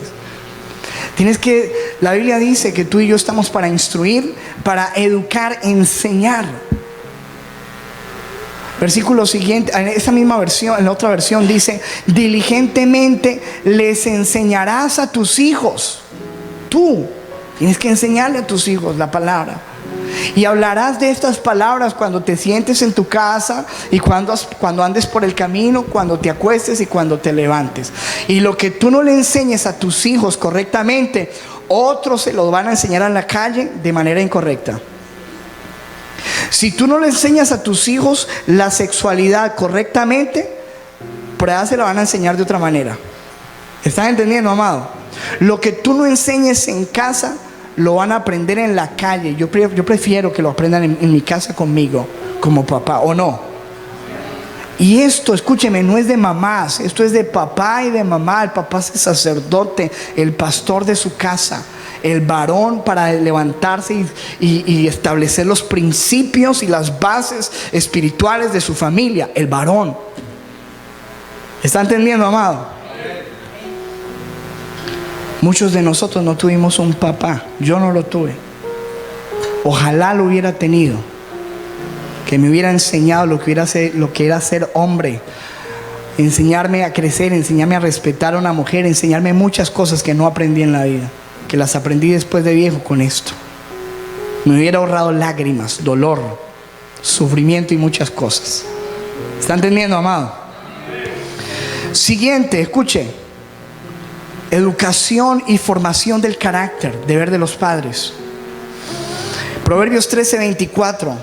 La Biblia dice que tú y yo estamos para instruir, para educar, enseñar. Versículo siguiente, en esa misma versión, en la otra versión dice: diligentemente les enseñarás a tus hijos. Tú tienes que enseñarle a tus hijos la palabra. Y hablarás de estas palabras cuando te sientes en tu casa, y cuando andes por el camino, cuando te acuestes y cuando te levantes. Y lo que tú no le enseñes a tus hijos correctamente, otros se lo van a enseñar en la calle de manera incorrecta. Si tú no le enseñas a tus hijos la sexualidad correctamente, por allá se la van a enseñar de otra manera. ¿Estás entendiendo, amado? Lo que tú no enseñes en casa, lo van a aprender en la calle. Yo prefiero que lo aprendan en mi casa conmigo, como papá, ¿o no? Y esto, escúcheme, no es de mamás, esto es de papá y de mamá. El papá es el sacerdote, el pastor de su casa, el varón para levantarse y establecer los principios y las bases espirituales de su familia, el varón. ¿Está entendiendo, amado? Muchos de nosotros no tuvimos un papá. Yo no lo tuve. Ojalá lo hubiera tenido, que me hubiera enseñado lo que era ser hombre, enseñarme a crecer, enseñarme a respetar a una mujer, enseñarme muchas cosas que no aprendí en la vida, que las aprendí después de viejo con esto. Me hubiera ahorrado lágrimas, dolor, sufrimiento y muchas cosas. ¿Está entendiendo, amado? Siguiente, escuche. Educación y formación del carácter, deber de los padres. Proverbios 13:24.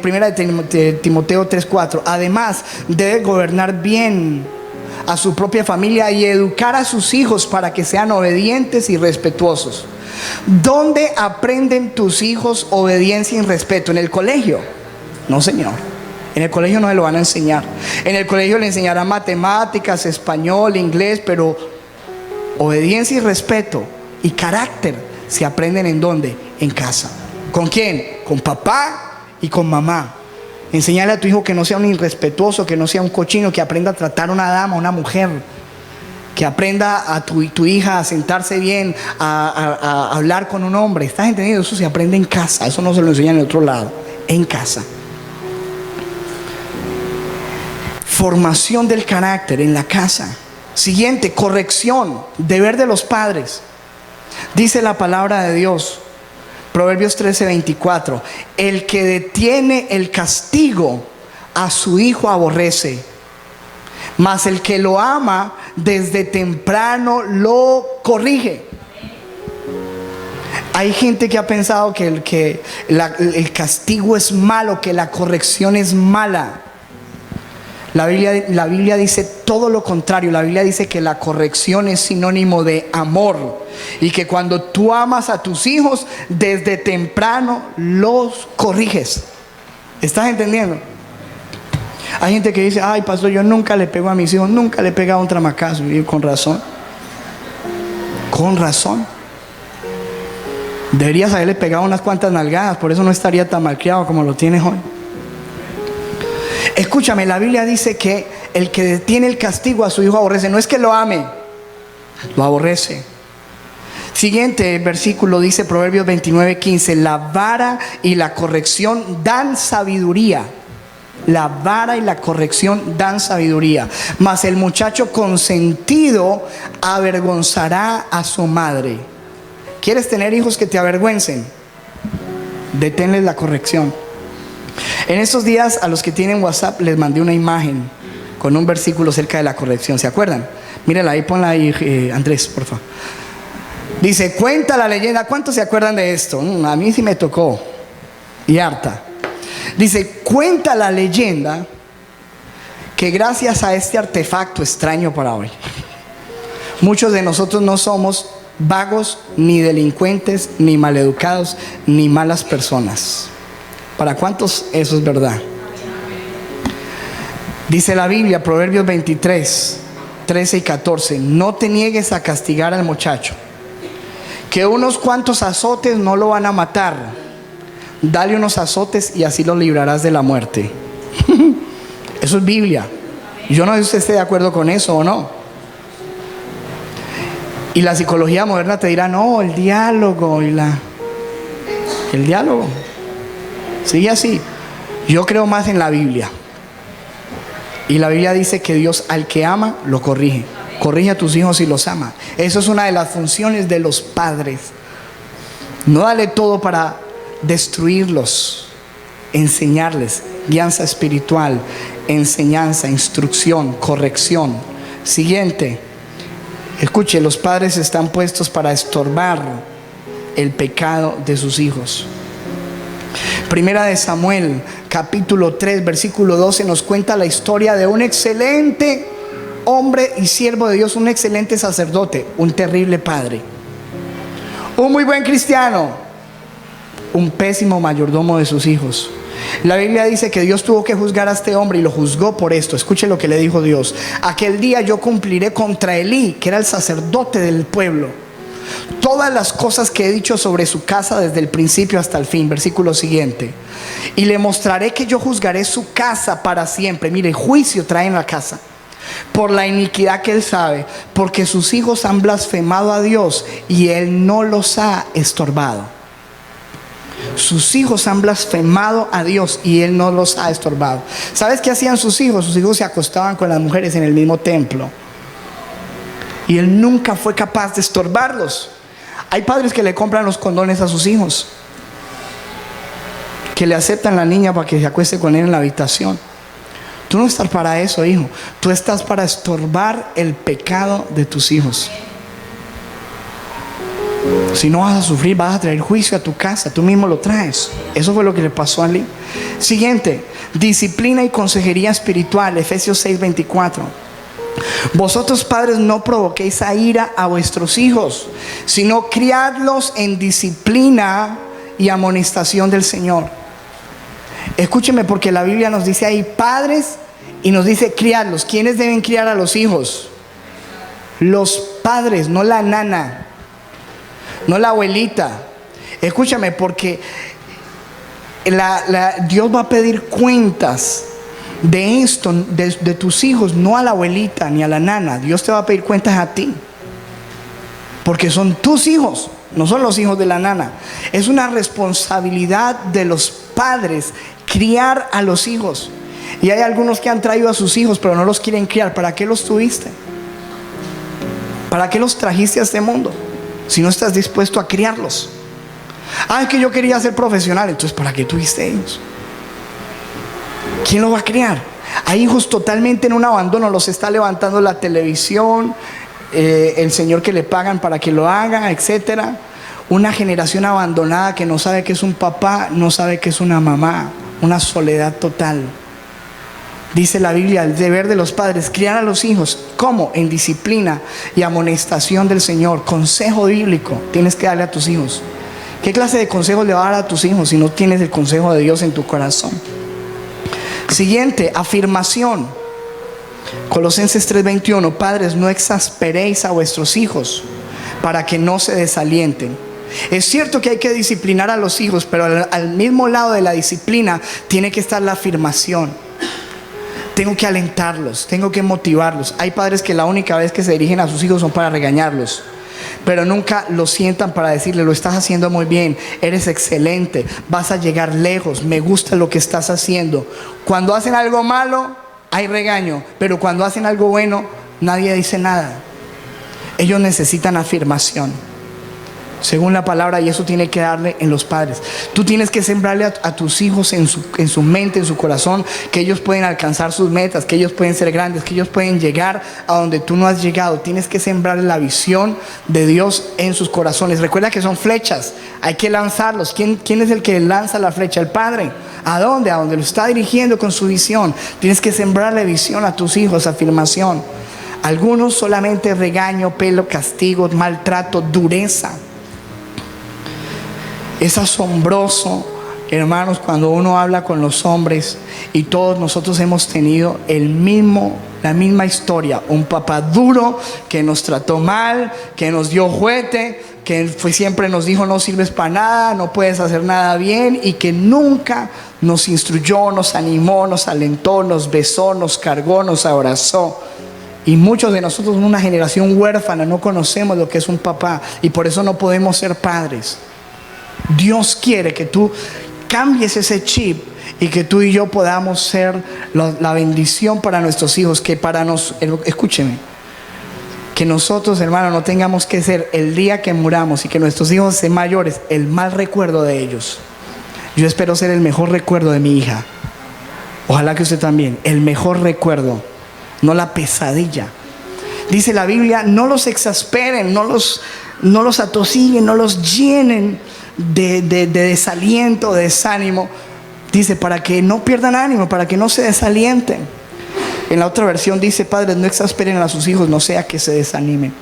Primera de Timoteo 3:4. Además, debe gobernar bien a su propia familia y educar a sus hijos para que sean obedientes y respetuosos. ¿Dónde aprenden tus hijos obediencia y respeto? ¿En el colegio? No, señor. En el colegio no se lo van a enseñar. En el colegio le enseñarán matemáticas, español, inglés, pero obediencia y respeto y carácter se aprenden ¿en dónde? En casa. ¿Con quién? Con papá y con mamá. Enseñale a tu hijo que no sea un irrespetuoso, que no sea un cochino, que aprenda a tratar a una dama, a una mujer, que aprenda a tu hija a sentarse bien, a hablar con un hombre. ¿Estás entendiendo? Eso se aprende en casa, eso no se lo enseñan en otro lado, en casa. Formación del carácter en la casa. Siguiente, corrección, deber de los padres. Dice la palabra de Dios, Proverbios 13:24, el que detiene el castigo a su hijo aborrece, mas el que lo ama desde temprano lo corrige. Hay gente que ha pensado que el castigo es malo, que la corrección es mala. La Biblia dice todo lo contrario. La Biblia dice que la corrección es sinónimo de amor, y que cuando tú amas a tus hijos, desde temprano los corriges. ¿Estás entendiendo? Hay gente que dice, ay, pastor, yo nunca le pego a mis hijos, nunca le he pegado un tramacazo. Y con razón. Con razón. Deberías haberle pegado unas cuantas nalgadas, por eso no estaría tan malcriado como lo tienes hoy. Escúchame, la Biblia dice que el que detiene el castigo a su hijo aborrece. No es que lo ame, lo aborrece. Siguiente versículo dice Proverbios 29:15, la vara y la corrección dan sabiduría. La vara y la corrección dan sabiduría, mas el muchacho consentido avergonzará a su madre. ¿Quieres tener hijos que te avergüencen? Deténles la corrección. En estos días, a los que tienen WhatsApp les mandé una imagen con un versículo cerca de la corrección. ¿Se acuerdan? Mírala ahí, ponla ahí, Andrés, por favor. Dice, cuenta la leyenda. ¿Cuántos se acuerdan de esto? A mí sí me tocó, y harta. Dice, cuenta la leyenda que gracias a este artefacto extraño para hoy, muchos de nosotros no somos vagos, ni delincuentes, ni maleducados, ni malas personas. ¿Para cuántos eso es verdad? Dice la Biblia, Proverbios 23:13 y 14, no te niegues a castigar al muchacho, que unos cuantos azotes no lo van a matar. Dale unos azotes y así lo librarás de la muerte. Eso es Biblia. Yo no sé si usted esté de acuerdo con eso o no. Y la psicología moderna te dirá, no, el diálogo y el diálogo. Sigue así. Yo creo más en la Biblia. Y la Biblia dice que Dios al que ama lo corrige. Corrige a tus hijos si los ama. Eso es una de las funciones de los padres. No dale todo para destruirlos. Enseñarles guianza espiritual, enseñanza, instrucción, corrección. Siguiente. Escuche, los padres están puestos para estorbar el pecado de sus hijos. Primera de Samuel, capítulo 3, versículo 12, nos cuenta la historia de un excelente hombre y siervo de Dios, un excelente sacerdote, un terrible padre. Un muy buen cristiano, un pésimo mayordomo de sus hijos. La Biblia dice que Dios tuvo que juzgar a este hombre y lo juzgó por esto. Escuche lo que le dijo Dios: aquel día yo cumpliré contra Elí, que era el sacerdote del pueblo, todas las cosas que he dicho sobre su casa desde el principio hasta el fin. Versículo siguiente: y le mostraré que yo juzgaré su casa para siempre. Mire, juicio trae en la casa por la iniquidad que él sabe, porque sus hijos han blasfemado a Dios y él no los ha estorbado. Sus hijos han blasfemado a Dios y él no los ha estorbado. ¿Sabes qué hacían sus hijos? Sus hijos se acostaban con las mujeres en el mismo templo y él nunca fue capaz de estorbarlos. Hay padres que le compran los condones a sus hijos, que le aceptan la niña para que se acueste con él en la habitación. Tú no estás para eso, hijo. Tú estás para estorbar el pecado de tus hijos. Si no, vas a sufrir, vas a traer juicio a tu casa. Tú mismo lo traes. Eso fue lo que le pasó a Elí. Siguiente: disciplina y consejería espiritual. Efesios 6:24. Vosotros padres no provoquéis a ira a vuestros hijos, sino criadlos en disciplina y amonestación del Señor. Escúcheme, porque la Biblia nos dice ahí padres y nos dice criarlos. ¿Quiénes deben criar a los hijos? Los padres, no la nana, no la abuelita. Escúchame, porque Dios va a pedir cuentas de esto, de tus hijos, no a la abuelita ni a la nana. Dios te va a pedir cuentas a ti, porque son tus hijos, no son los hijos de la nana. Es una responsabilidad de los padres criar a los hijos. Y hay algunos que han traído a sus hijos pero no los quieren criar. ¿Para qué los tuviste? ¿Para qué los trajiste a este mundo si no estás dispuesto a criarlos? Es que yo quería ser profesional. Entonces, ¿para qué tuviste ellos? ¿Quién los va a criar? Hay hijos totalmente en un abandono. Los está levantando la televisión, el señor que le pagan para que lo haga, etcétera. Una generación abandonada que no sabe qué es un papá, no sabe qué es una mamá. Una soledad total. Dice la Biblia: el deber de los padres, criar a los hijos. ¿Cómo? En disciplina y amonestación del Señor. Consejo bíblico tienes que darle a tus hijos. ¿Qué clase de consejos le va a dar a tus hijos si no tienes el consejo de Dios en tu corazón? Siguiente, afirmación. Colosenses 3:21. Padres, no exasperéis a vuestros hijos para que no se desalienten. Es cierto que hay que disciplinar a los hijos, pero al mismo lado de la disciplina tiene que estar la afirmación. Tengo que alentarlos, tengo que motivarlos. Hay padres que la única vez que se dirigen a sus hijos son para regañarlos, pero nunca los sientan para decirle: lo estás haciendo muy bien, eres excelente, vas a llegar lejos, me gusta lo que estás haciendo. Cuando hacen algo malo hay regaño, pero cuando hacen algo bueno nadie dice nada. Ellos necesitan afirmación según la palabra, y eso tiene que darle en los padres. Tú tienes que sembrarle a tus hijos en su mente, en su corazón, que ellos pueden alcanzar sus metas, que ellos pueden ser grandes, que ellos pueden llegar a donde tú no has llegado. Tienes que sembrarle la visión de Dios en sus corazones. Recuerda que son flechas, hay que lanzarlos. ¿Quién es el que lanza la flecha? El padre. ¿A dónde? A donde lo está dirigiendo con su visión. Tienes que sembrarle visión a tus hijos, afirmación. Algunos solamente regaño, pelo, castigo, maltrato, dureza. Es asombroso, hermanos, cuando uno habla con los hombres, y todos nosotros hemos tenido la misma historia. Un papá duro que nos trató mal, que nos dio juguete, que siempre nos dijo: no sirves para nada, no puedes hacer nada bien, y que nunca nos instruyó, nos animó, nos alentó, nos besó, nos cargó, nos abrazó. Y muchos de nosotros, en una generación huérfana, no conocemos lo que es un papá, y por eso no podemos ser padres. Dios quiere que tú cambies ese chip y que tú y yo podamos ser la bendición para nuestros hijos. Que escúcheme, que nosotros, hermanos, no tengamos que ser, el día que muramos y que nuestros hijos sean mayores, el mal recuerdo de ellos. Yo espero ser el mejor recuerdo de mi hija. Ojalá que usted también. El mejor recuerdo, no la pesadilla. Dice la Biblia: no los exasperen, no los atosiguen, no los llenen de desaliento, de desánimo. Dice: para que no pierdan ánimo, para que no se desalienten. En la otra versión dice: padres, no exasperen a sus hijos, no sea que se desanimen.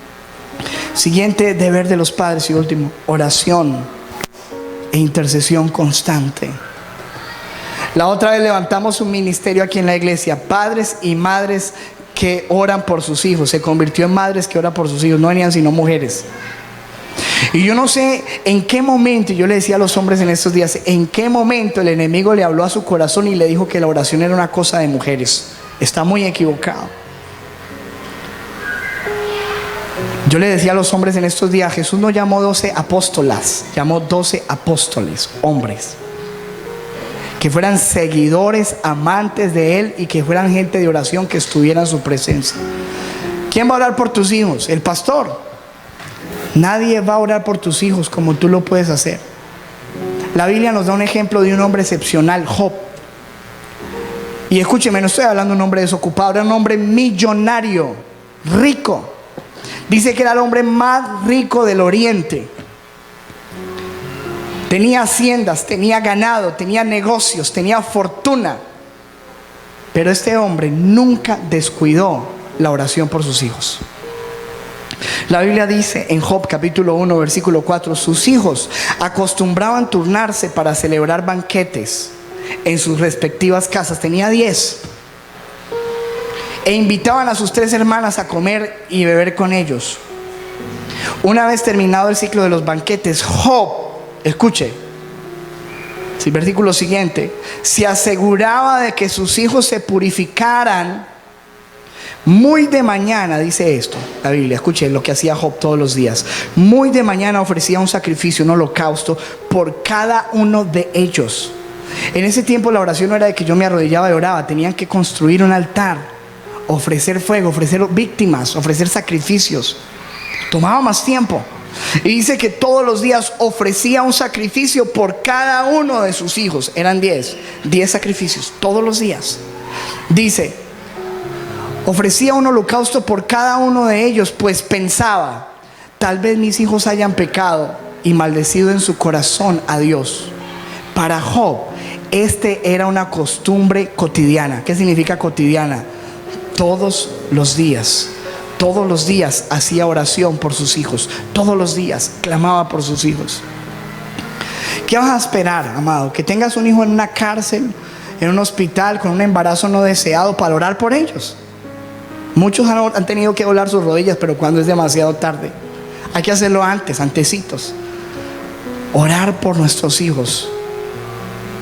Siguiente deber de los padres y último, oración e intercesión constante. La otra vez levantamos un ministerio aquí en la iglesia, padres y madres que oran por sus hijos. Se convirtió en madres que oran por sus hijos, no venían sino mujeres. Y yo no sé en qué momento, yo le decía a los hombres en estos días, en qué momento el enemigo le habló a su corazón y le dijo que la oración era una cosa de mujeres. Está muy equivocado. Yo le decía a los hombres en estos días, Jesús no llamó 12 apóstolas, llamó 12 apóstoles, hombres, que fueran seguidores, amantes de Él y que fueran gente de oración que estuviera en su presencia. ¿Quién va a orar por tus hijos? El pastor. Nadie va a orar por tus hijos como tú lo puedes hacer. La Biblia nos da un ejemplo de un hombre excepcional, Job. Y escúcheme, no estoy hablando de un hombre desocupado, era un hombre millonario, rico. Dice que era el hombre más rico del oriente. Tenía haciendas, tenía ganado, tenía negocios, tenía fortuna. Pero este hombre nunca descuidó la oración por sus hijos. La Biblia dice en Job capítulo 1 versículo 4, sus hijos acostumbraban turnarse para celebrar banquetes en sus respectivas casas. Tenía 10. E invitaban a sus 3 hermanas a comer y beber con ellos. Una vez terminado el ciclo de los banquetes, Job, escuche, el versículo siguiente, se aseguraba de que sus hijos se purificaran muy de mañana. Dice esto la Biblia, escuche lo que hacía Job todos los días. Muy de mañana ofrecía un sacrificio, un holocausto por cada uno de ellos. En ese tiempo la oración no era de que yo me arrodillaba y oraba. Tenían que construir un altar, ofrecer fuego, ofrecer víctimas, ofrecer sacrificios. Tomaba más tiempo. Y dice que todos los días ofrecía un sacrificio por cada uno de sus hijos. Eran 10 sacrificios todos los días. Dice, ofrecía un holocausto por cada uno de ellos, pues pensaba, tal vez mis hijos hayan pecado y maldecido en su corazón a Dios. Para Job, este era una costumbre cotidiana. ¿Qué significa cotidiana? Todos los días hacía oración por sus hijos. Todos los días clamaba por sus hijos. ¿Qué vas a esperar, amado? Que tengas un hijo en una cárcel, en un hospital, con un embarazo no deseado, para orar por ellos. Muchos han tenido que doblar sus rodillas, pero cuando es demasiado tarde. Hay que hacerlo antes, antecitos. Orar por nuestros hijos.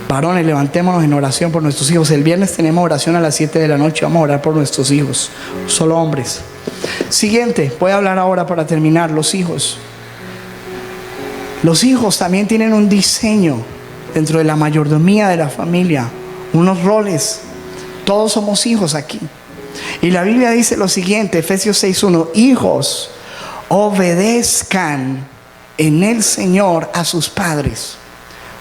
Varones, levantémonos en oración por nuestros hijos. El viernes tenemos oración a las 7 de la noche. Vamos a orar por nuestros hijos. Solo hombres. Siguiente, voy a hablar ahora para terminar. Los hijos. Los hijos también tienen un diseño dentro de la mayordomía de la familia. Unos roles. Todos somos hijos aquí. Y la Biblia dice lo siguiente, Efesios 6:1: hijos, obedezcan en el Señor a sus padres,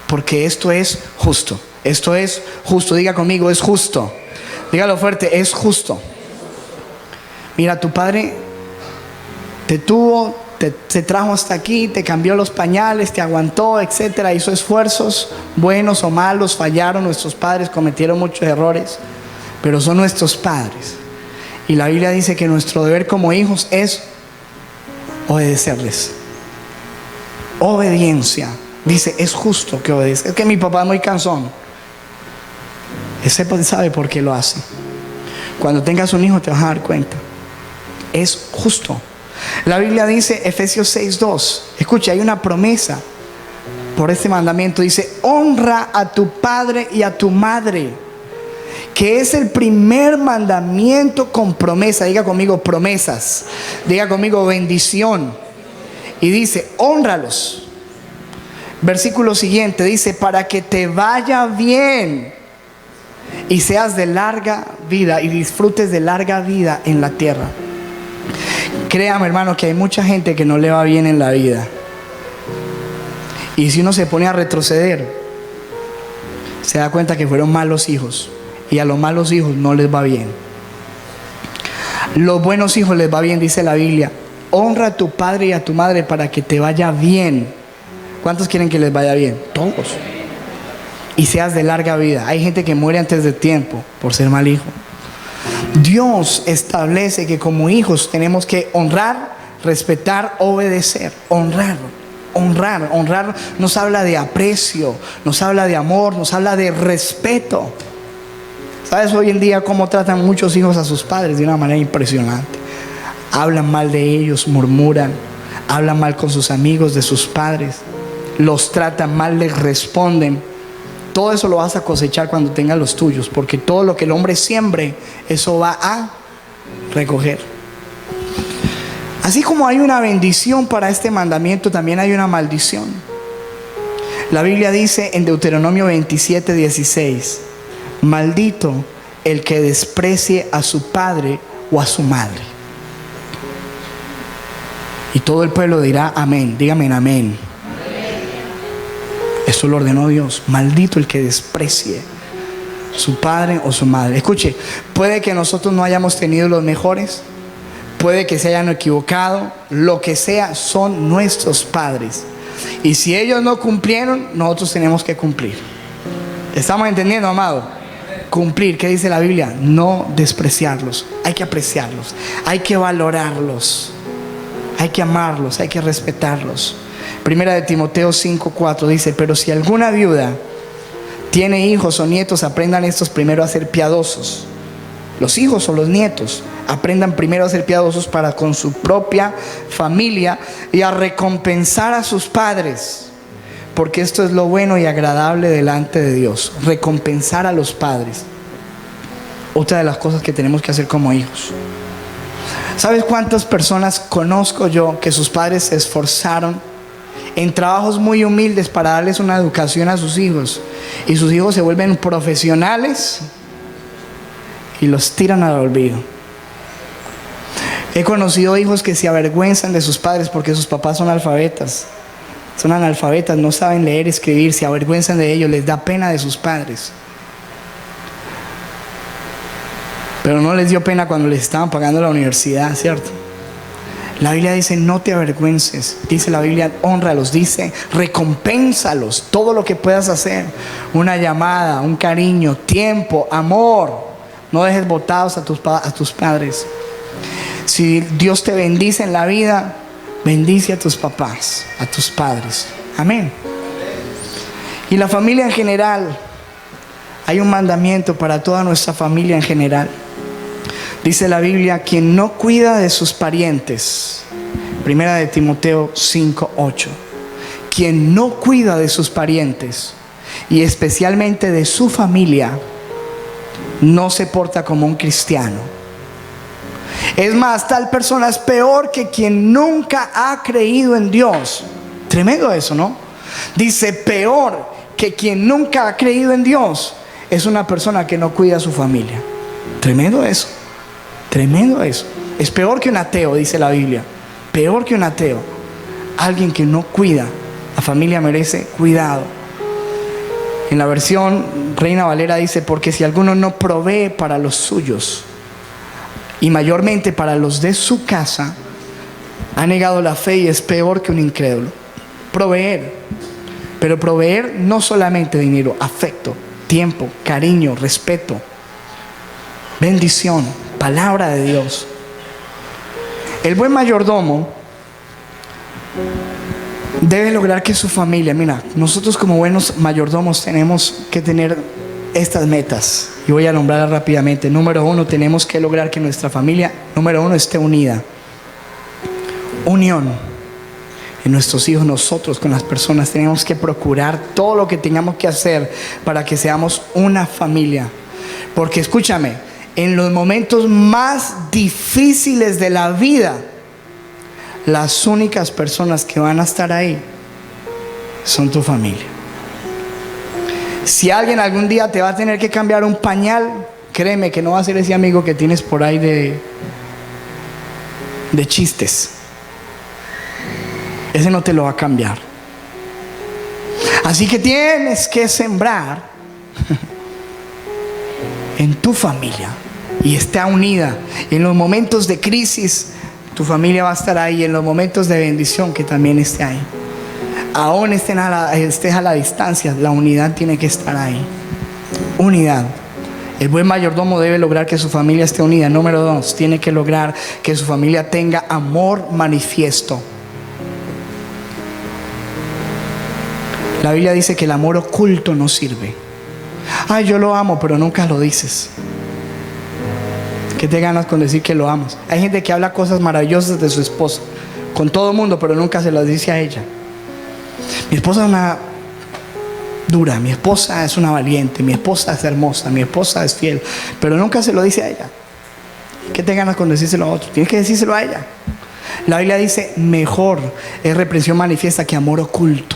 porque esto es justo. Esto es justo. Diga conmigo, es justo. Dígalo fuerte, es justo. Mira, tu padre te tuvo, te trajo hasta aquí, te cambió los pañales, te aguantó, etcétera. Hizo esfuerzos, buenos o malos, fallaron. Nuestros padres cometieron muchos errores, pero son nuestros padres. Y la Biblia dice que nuestro deber como hijos es obedecerles. Obediencia. Dice, es justo que obedezca. Es que mi papá es muy cansón. Ese sabe por qué lo hace. Cuando tengas un hijo te vas a dar cuenta. Es justo. La Biblia dice, Efesios 6:2. Escucha, hay una promesa por este mandamiento. Dice, honra a tu padre y a tu madre, que es el primer mandamiento con promesa. Diga conmigo, promesas. Diga conmigo, bendición. Y dice, hónralos. Versículo siguiente dice, para que te vaya bien y seas de larga vida y disfrutes de larga vida en la tierra. Créame, hermano, que hay mucha gente que no le va bien en la vida. Y si uno se pone a retroceder, se da cuenta que fueron malos hijos. Y a los malos hijos no les va bien. Los buenos hijos les va bien, dice la Biblia. Honra a tu padre y a tu madre para que te vaya bien. ¿Cuántos quieren que les vaya bien? Todos. Y seas de larga vida. Hay gente que muere antes de tiempo por ser mal hijo. Dios establece que como hijos tenemos que honrar respetar, obedecer, honrar. Honrar nos habla de aprecio, nos habla de amor, nos habla de respeto. ¿Sabes hoy en día cómo tratan muchos hijos a sus padres? De una manera impresionante. Hablan mal de ellos, murmuran, hablan mal con sus amigos de sus padres, los tratan mal, les responden. Todo eso lo vas a cosechar cuando tengas los tuyos, porque todo lo que el hombre siembre, eso va a recoger. Así como hay una bendición para este mandamiento, también hay una maldición. La Biblia dice en Deuteronomio 27:16: maldito el que desprecie a su padre o a su madre. Y todo el pueblo dirá amén. Dígame amén. Eso lo ordenó Dios. Maldito el que desprecie su padre o su madre. Escuche, puede que nosotros no hayamos tenido los mejores, puede que se hayan equivocado, lo que sea, son nuestros padres. Y si ellos no cumplieron, nosotros tenemos que cumplir. ¿Estamos entendiendo, amado? Cumplir, ¿qué dice la Biblia? No despreciarlos. Hay que apreciarlos, hay que valorarlos, hay que amarlos, hay que respetarlos. Primera de Timoteo 5:4 dice: pero si alguna viuda tiene hijos o nietos, aprendan estos primero a ser piadosos. Los hijos o los nietos aprendan primero a ser piadosos para con su propia familia y a recompensar a sus padres, porque esto es lo bueno y agradable delante de Dios. Recompensar a los padres. Otra de las cosas que tenemos que hacer como hijos. ¿Sabes cuántas personas conozco yo que sus padres se esforzaron en trabajos muy humildes para darles una educación a sus hijos, y sus hijos se vuelven profesionales y los tiran al olvido? He conocido hijos que se avergüenzan de sus padres porque sus papás son analfabetas, no saben leer y escribir, se avergüenzan de ellos, les da pena de sus padres. Pero no les dio pena cuando les estaban pagando la universidad, ¿cierto? La Biblia dice: no te avergüences. Dice la Biblia: hónralos. Dice: recompénsalos. Todo lo que puedas hacer, una llamada, un cariño, tiempo, amor. No dejes botados a tus padres. Si Dios te bendice en la vida, bendice a tus papás, a tus padres. Amén. Y la familia en general, hay un mandamiento para toda nuestra familia en general. Dice la Biblia: quien no cuida de sus parientes. Primera de Timoteo 5:8. Quien no cuida de sus parientes, y especialmente de su familia, no se porta como un cristiano. Es más, tal persona es peor que quien nunca ha creído en Dios. Tremendo eso, ¿no? Dice: peor que quien nunca ha creído en Dios es una persona que no cuida a su familia. Tremendo eso. Tremendo eso. Es peor que un ateo, dice la Biblia. Peor que un ateo. Alguien que no cuida. La familia merece cuidado. En la versión Reina Valera dice: porque si alguno no provee para los suyos, y mayormente para los de su casa, ha negado la fe y es peor que un incrédulo. Proveer. Pero proveer no solamente dinero, afecto, tiempo, cariño, respeto, bendición, palabra de Dios. El buen mayordomo debe lograr que su familia, mira, nosotros como buenos mayordomos tenemos que tener estas metas, y voy a nombrarlas rápidamente. Número 1, tenemos que lograr que nuestra familia, número 1, esté unida. Unión en nuestros hijos, nosotros con las personas. Tenemos que procurar todo lo que tengamos que hacer para que seamos una familia. Porque escúchame, en los momentos más difíciles de la vida, las únicas personas que van a estar ahí son tu familia. Si alguien algún día te va a tener que cambiar un pañal, créeme que no va a ser ese amigo que tienes por ahí de chistes. Ese no te lo va a cambiar. Así que tienes que sembrar en tu familia y está unida. En los momentos de crisis, tu familia va a estar ahí. En los momentos de bendición, que también esté ahí. Aún estés a la distancia, la unidad tiene que estar ahí. Unidad. El buen mayordomo debe lograr que su familia esté unida. Número 2, tiene que lograr que su familia tenga amor manifiesto. La Biblia dice que el amor oculto no sirve. Ay, yo lo amo, pero nunca lo dices. ¿Qué te ganas con decir que lo amas? Hay gente que habla cosas maravillosas de su esposa con todo el mundo, pero nunca se las dice a ella. Mi esposa es una dura, mi esposa es una valiente, mi esposa es hermosa, mi esposa es fiel, pero nunca se lo dice a ella. ¿Qué te ganas con decírselo a otro? Tienes que decírselo a ella. La Biblia dice, mejor es reprensión manifiesta que amor oculto.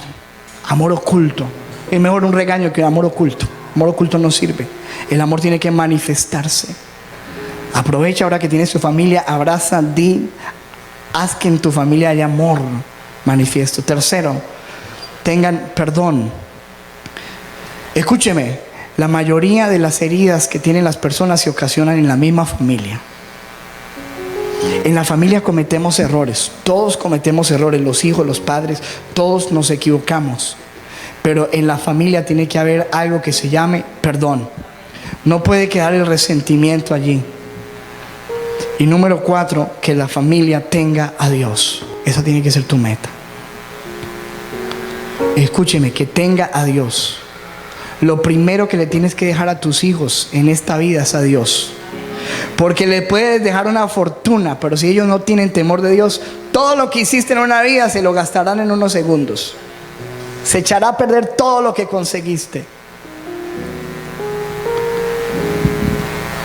Amor oculto. Es mejor un regaño que amor oculto. Amor oculto no sirve. El amor tiene que manifestarse. Aprovecha ahora que tienes tu familia, abraza, haz que en tu familia haya amor manifiesto. Tercero, tengan perdón. Escúcheme, la mayoría de las heridas que tienen las personas se ocasionan en la misma familia. En la familia cometemos errores, todos cometemos errores, los hijos, los padres, todos nos equivocamos. Pero en la familia tiene que haber algo que se llame perdón. No puede quedar el resentimiento allí. Y número 4, que la familia tenga a Dios. Esa tiene que ser tu meta. Escúcheme, que tenga a Dios. Lo primero que le tienes que dejar a tus hijos en esta vida es a Dios. Porque le puedes dejar una fortuna, pero si ellos no tienen temor de Dios, todo lo que hiciste en una vida se lo gastarán en unos segundos. Se echará a perder todo lo que conseguiste.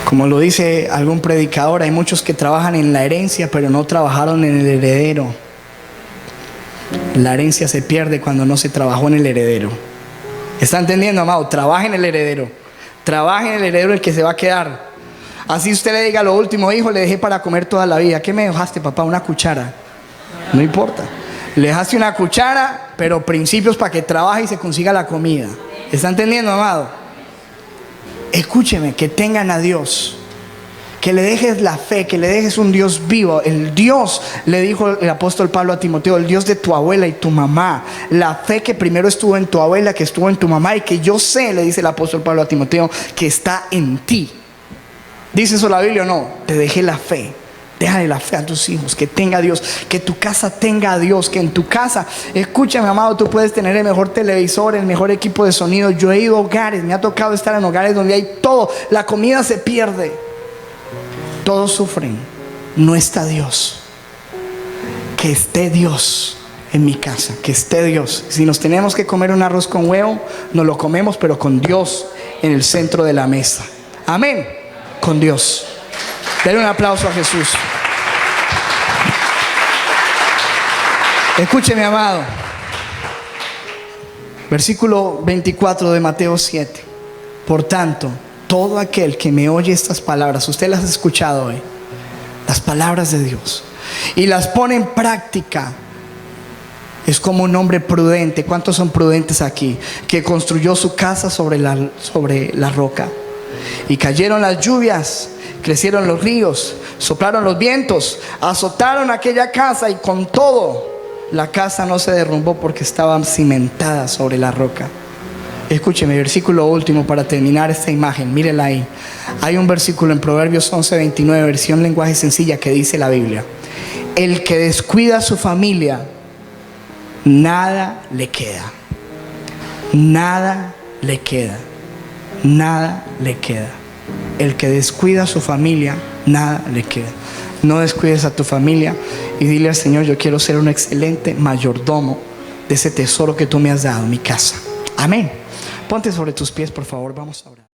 Como lo dice algún predicador, hay muchos que trabajan en la herencia, pero no trabajaron en el heredero. La herencia se pierde cuando no se trabajó en el heredero. ¿Está entendiendo, amado? Trabaja en el heredero. Trabaja en el heredero, el que se va a quedar. Así usted le diga a lo último, hijo, le dejé para comer toda la vida. ¿Qué me dejaste, papá? Una cuchara. No importa. Le dejaste una cuchara, pero principios para que trabaje y se consiga la comida. ¿Está entendiendo, amado? Escúcheme, que tengan a Dios. Que le dejes la fe, que le dejes un Dios vivo. El Dios, le dijo el apóstol Pablo a Timoteo, el Dios de tu abuela y tu mamá. La fe que primero estuvo en tu abuela, que estuvo en tu mamá, y que yo sé, le dice el apóstol Pablo a Timoteo, que está en ti. ¿Dice eso la Biblia o no? Te dejé la fe. Déjale la fe a tus hijos, que tenga a Dios, que tu casa tenga a Dios, que en tu casa, escúchame, amado, tú puedes tener el mejor televisor, el mejor equipo de sonido. Yo he ido a hogares, me ha tocado estar en hogares donde hay todo, la comida se pierde, todos sufren, no está Dios. Que esté Dios en mi casa, que esté Dios. Si nos tenemos que comer un arroz con huevo, nos lo comemos, pero con Dios en el centro de la mesa. Amén. Con Dios. Denle un aplauso a Jesús. Escúcheme, amado. Versículo 24 de Mateo 7. Por tanto, todo aquel que me oye estas palabras, usted las ha escuchado hoy, las palabras de Dios, y las pone en práctica, es como un hombre prudente. ¿Cuántos son prudentes aquí? Que construyó su casa sobre la roca. Y cayeron las lluvias, crecieron los ríos, soplaron los vientos, azotaron aquella casa, y con todo la casa no se derrumbó porque estaba cimentada sobre la roca. Escúcheme, versículo último para terminar esta imagen, mírela ahí. Hay un versículo en Proverbios 11:29, versión lenguaje sencilla, que dice la Biblia: el que descuida a su familia, nada le queda. Nada le queda. Nada le queda. El que descuida a su familia, nada le queda. No descuides a tu familia y dile al Señor: yo quiero ser un excelente mayordomo de ese tesoro que tú me has dado, mi casa. Amén. Ponte sobre tus pies, por favor, vamos a orar.